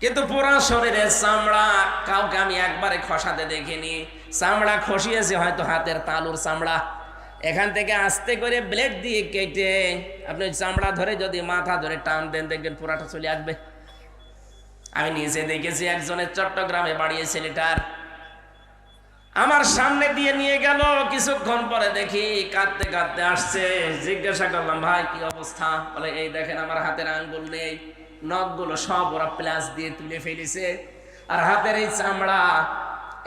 কিন্তু পুরো শরীরের চামড়া কাউকে আমি একবারে খসাতে দেখিনি। চামড়া খসিয়েছে হয়তো হাতের তালুর চামড়া, এখান থেকে আস্তে করে ব্লেড দিয়ে কেটে আপনি চামড়া ধরে যদি মাথা ধরে টান দেন, দেখবেন পুরাটা চলে আসবে। আমি নিজে দেখেছি, একজনের চট্টগ্রামে বাড়িয়ে ছেলেটার আমার সামনে দিয়ে নিয়ে গেল, কিছুক্ষণ পরে দেখি কাঁদতে কাঁদতে আসছে। জিজ্ঞাসা করলাম, ভাই কি অবস্থা? বলে, এই দেখেন আমার হাতের আঙ্গুল নেই, নখগুলো সব ওরা প্লাস দিয়ে তুলে ফেলেছে, আর হাতের এই চামড়া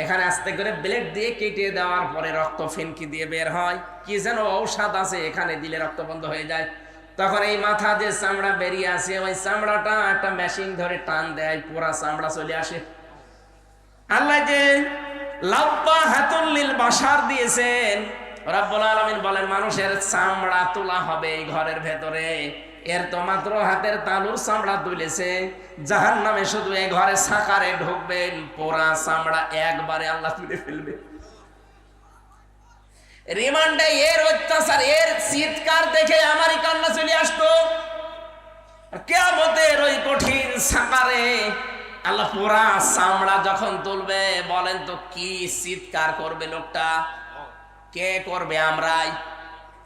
এখানে আস্তে করে ব্লেড দিয়ে কেটে দেওয়ার পরে রক্ত ফিনকি দিয়ে বের হয়, কি যেন ঔষধ আছে, এখানে দিলে রক্ত বন্ধ হয়ে যায়। তখন এই মাথা যে চামড়া বেরিয়ে আসে, ওই চামড়াটা একটা মেশিন ধরে টান দেয়, পুরা চামড়া চলে আসে। আল্লাহ যে লাব্বা হাতুল লিল বাশার দিয়েছেন, রব্বুল আলামিন বলেন মানুষের চামড়া তোলা হবে এই ঘরের ভেতরে, এর তো মাত্র হাতের তালুর চামড়া তুলেছে। জাহান্নামে শুধু এই ঘরে সাকারে ঢুকবেন, পুরা চামড়া একবারে আল্লাহ তুলে ফেলবে। রিমান্ডে এর অত্যাচার, এর চিৎকার দেখে আমারই কান্না চলে আসতো। কিয়ামতের ওই কঠিন সাকারে আল্লাহ পুরা চামড়া যখন তুলবে, বলেন তো কি চিৎকার করবে লোকটা? কে করবে? আমরাই।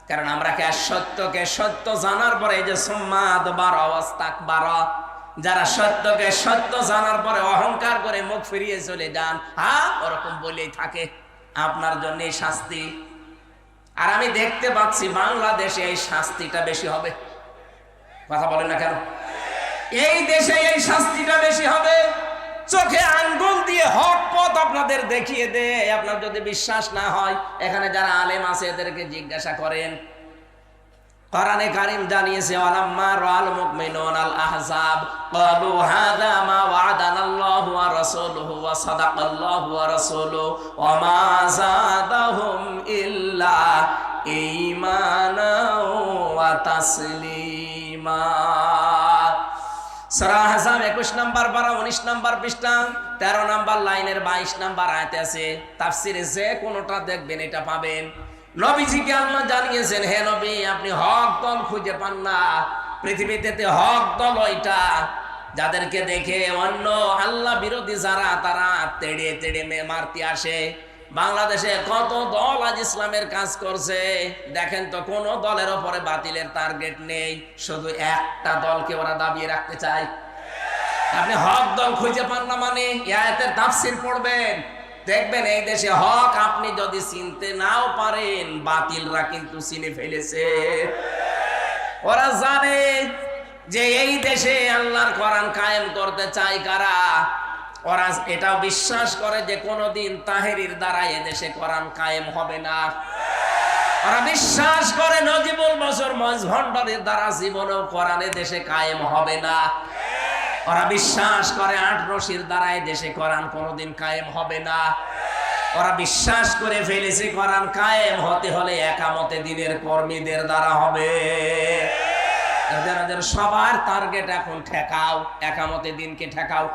কারণ আমরা কে সত্যকে সত্য জানার পরে, এই যে সুম্মাদ বারা ওয়াস্তাকবারা, যারা সত্যকে সত্য জানার পরে অহংকার করে মুখ ফিরিয়ে চলে যান, হ্যাঁ ওরকম বলেই থাকে, আপনার জন্য এই শাস্তি। আর আমি দেখতে পাচ্ছি বাংলাদেশে এই শাস্তিটা বেশি হবে। কথা বলেন না কেন? এই দেশে এই শাস্তিটা বেশি হবে। চোখে আঙ্গুল দিয়ে হক পথ আপনাদের দেখিয়ে দে। আপনার যদি বিশ্বাস না হয়, এখানে যারা আলেম আছে এদেরকে জিজ্ঞাসা করেন। কোরআনে কারীম জানিয়েছে, ওয়ালাম্মা রাআল মুমিনুনা আল আহজাব ক্বালু হাযা মা ওয়া'দানাল্লাহু ওয়া রাসূলুহু ওয়া সাদাকাল্লাহু ওয়া রাসূলুহু ওয়া মা যাদাহুম ইল্লা ঈমানাও ওয়া তাসলিমা। সূরা আহজাব 21 নম্বর পারা 19 নম্বর পৃষ্ঠা 13 নম্বর লাইনের 22 নম্বর আয়াতে আছে। তাফসিরে যে কোনটা দেখবেন এটা পাবেন। নবীজিকে আল্লাহ জানিয়েছেন, হে নবী আপনি হক দল খুঁজে পান না, পৃথিবীতে হক দল ওইটা যাদেরকে দেখে অন্য আল্লাহ বিরোধী যারা, তারা তেড়ে তেড়ে মারতে আসে। বাংলাদেশে কত দল আজ ইসলামের কাজ করছে, দেখেন তো কোন দলের ওপরে বাতিলের টার্গেট নেই, শুধু একটা দলকে ওরা দাবিয়ে রাখতে চায়। আপনি হক দল খুঁজে পান না মানে আয়াতের তাফসীর পড়বেন, দেখবেন এই দেশে হক আপনি যদি চিনতে নাও পারেন, বাতিলরা কিন্তু চিনে ফেলেছে। ওরা জানে যে এই দেশে আল্লাহর কোরআন কায়েম করতে চায় কারা। ওরা এটাও বিশ্বাস করে যে কোনোদিন তাহেরির দ্বারা এ দেশে কোরআন কায়েম হবে না। ওরা বিশ্বাস করে নজিবুল বছর মজভণ্ডরের দ্বারা জীবনেও কোরআনে দেশে কায়েম হবে না। ওরা বিশ্বাস করে আট রশির দ্বারা এ দেশে কোরআন কোনোদিন কায়েম হবে না। ওরা বিশ্বাস করে ফেলেছে কোরআন কায়েম হতে হলে একামতে দিনের কর্মীদের দ্বারা হবে। এদের সবার টার্গেট এখন ঠেকাও, একামতে দিনকে ঠেকাও।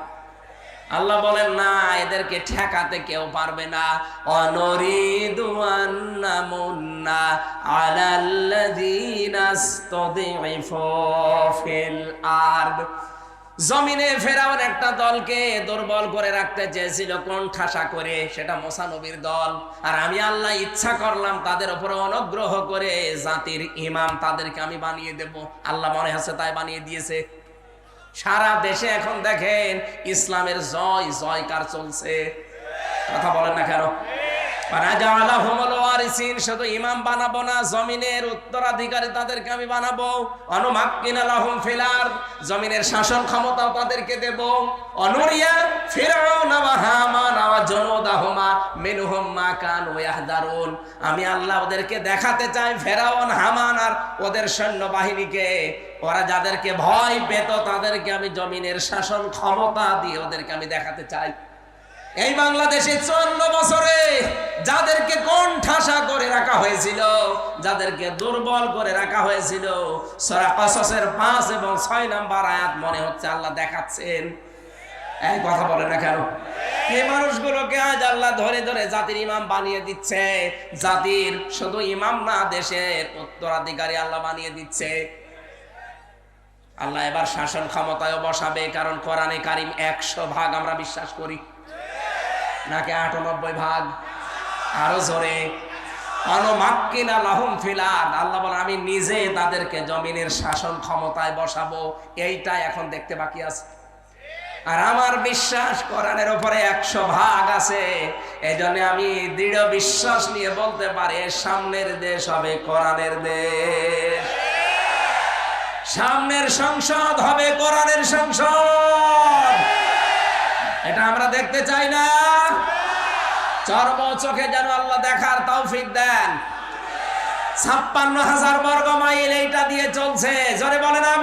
আল্লাহ বলেন না, এদেরকে ঠেকাতে কেউ পারবে না। অনরিদু আন্নামুন্না আলাল্লাযীনা ইসতাদঈফু ফিল আরদ। জমিনে ফেরাউন একটা দলকে দুর্বল করে রাখতে চেয়েছিল কোণঠাসা করে, সেটা মুসা নবীর দল। আর আমি আল্লাহ ইচ্ছা করলাম তাদের উপরে অনুগ্রহ করে জাতির ইমাম তাদেরকে আমি বানিয়ে দেব। আল্লাহ মনে হচ্ছে তাই বানিয়ে দিয়েছে। সারা দেশে এখন দেখেন ইসলামের জয়কার চলছে। কথা বলেন না কেন? শুধু ইমাম বানাবো না, জমিনের উত্তরাধিকারী তাদেরকে আমি বানাবো। অনুমাক্কিনা লাহুম ফিল আরদ, জমিনের শাসন ক্ষমতাও তাদেরকে দেব। অনুরিয়া ফিরআউনা ওয়া হামানা ওয়া জুনুদাহুমা মিনহুম মা কানু ইয়াহদারুন। আমি আল্লাহ ওদেরকে দেখাতে চাই, ফেরাউন হামান আর ওদের সৈন্যবাহিনীকে, ওরা যাদেরকে ভয় পেত তাদেরকে আমি জমিনের শাসন ক্ষমতা দিয়ে ওদেরকে আমি দেখাতে চাই। এই বাংলাদেশে 54 বছরে যাদেরকে কোণঠাসা করে রাখা হয়েছিল, যাদেরকে দুর্বল করে রাখা হয়েছিল, সূরা কসসের 5 এবং 6 নম্বর আয়াত মনে হচ্ছে আল্লাহ দেখাচ্ছেন। এই কথা বলে না কেন? এই মানুষগুলোকে আজ আল্লাহ ধরে ধরে জাতির ইমাম বানিয়ে দিচ্ছে। জাতির শুধু ইমাম না, দেশের উত্তরাধিকারী আল্লাহ বানিয়ে দিচ্ছে। আল্লাহ এবার শাসন ক্ষমতায় বসাবে, কারণ কোরআনে কারিম 100 ভাগ আমরা বিশ্বাস করি, নাকি 98 ভাগ? আরো জোরে। অনুমাক্কিনা লাহুম ফিল আরদ, আল্লাহ বলেন আমি নিজে তাদেরকে জমিনের শাসন ক্ষমতায় বসাবো। এইটা এখন দেখতে বাকি আছে। আর আমার বিশ্বাস কোরআনের উপরে 100 ভাগ আছে। এই জন্য আমি দৃঢ় বিশ্বাস নিয়ে বলতে পারি সামনের দেশ হবে কোরআনের দেশ। সামনের সংসদ হবে কোরআনের সংসদ। এটা আমরা দেখতে চাই না? চর্ম চোখে যেন আল্লাহ দেখার তৌফিক দেন। 56,000 বর্গ মাইল এইটা দিয়ে চলছে। জোরে বলেন আমিন।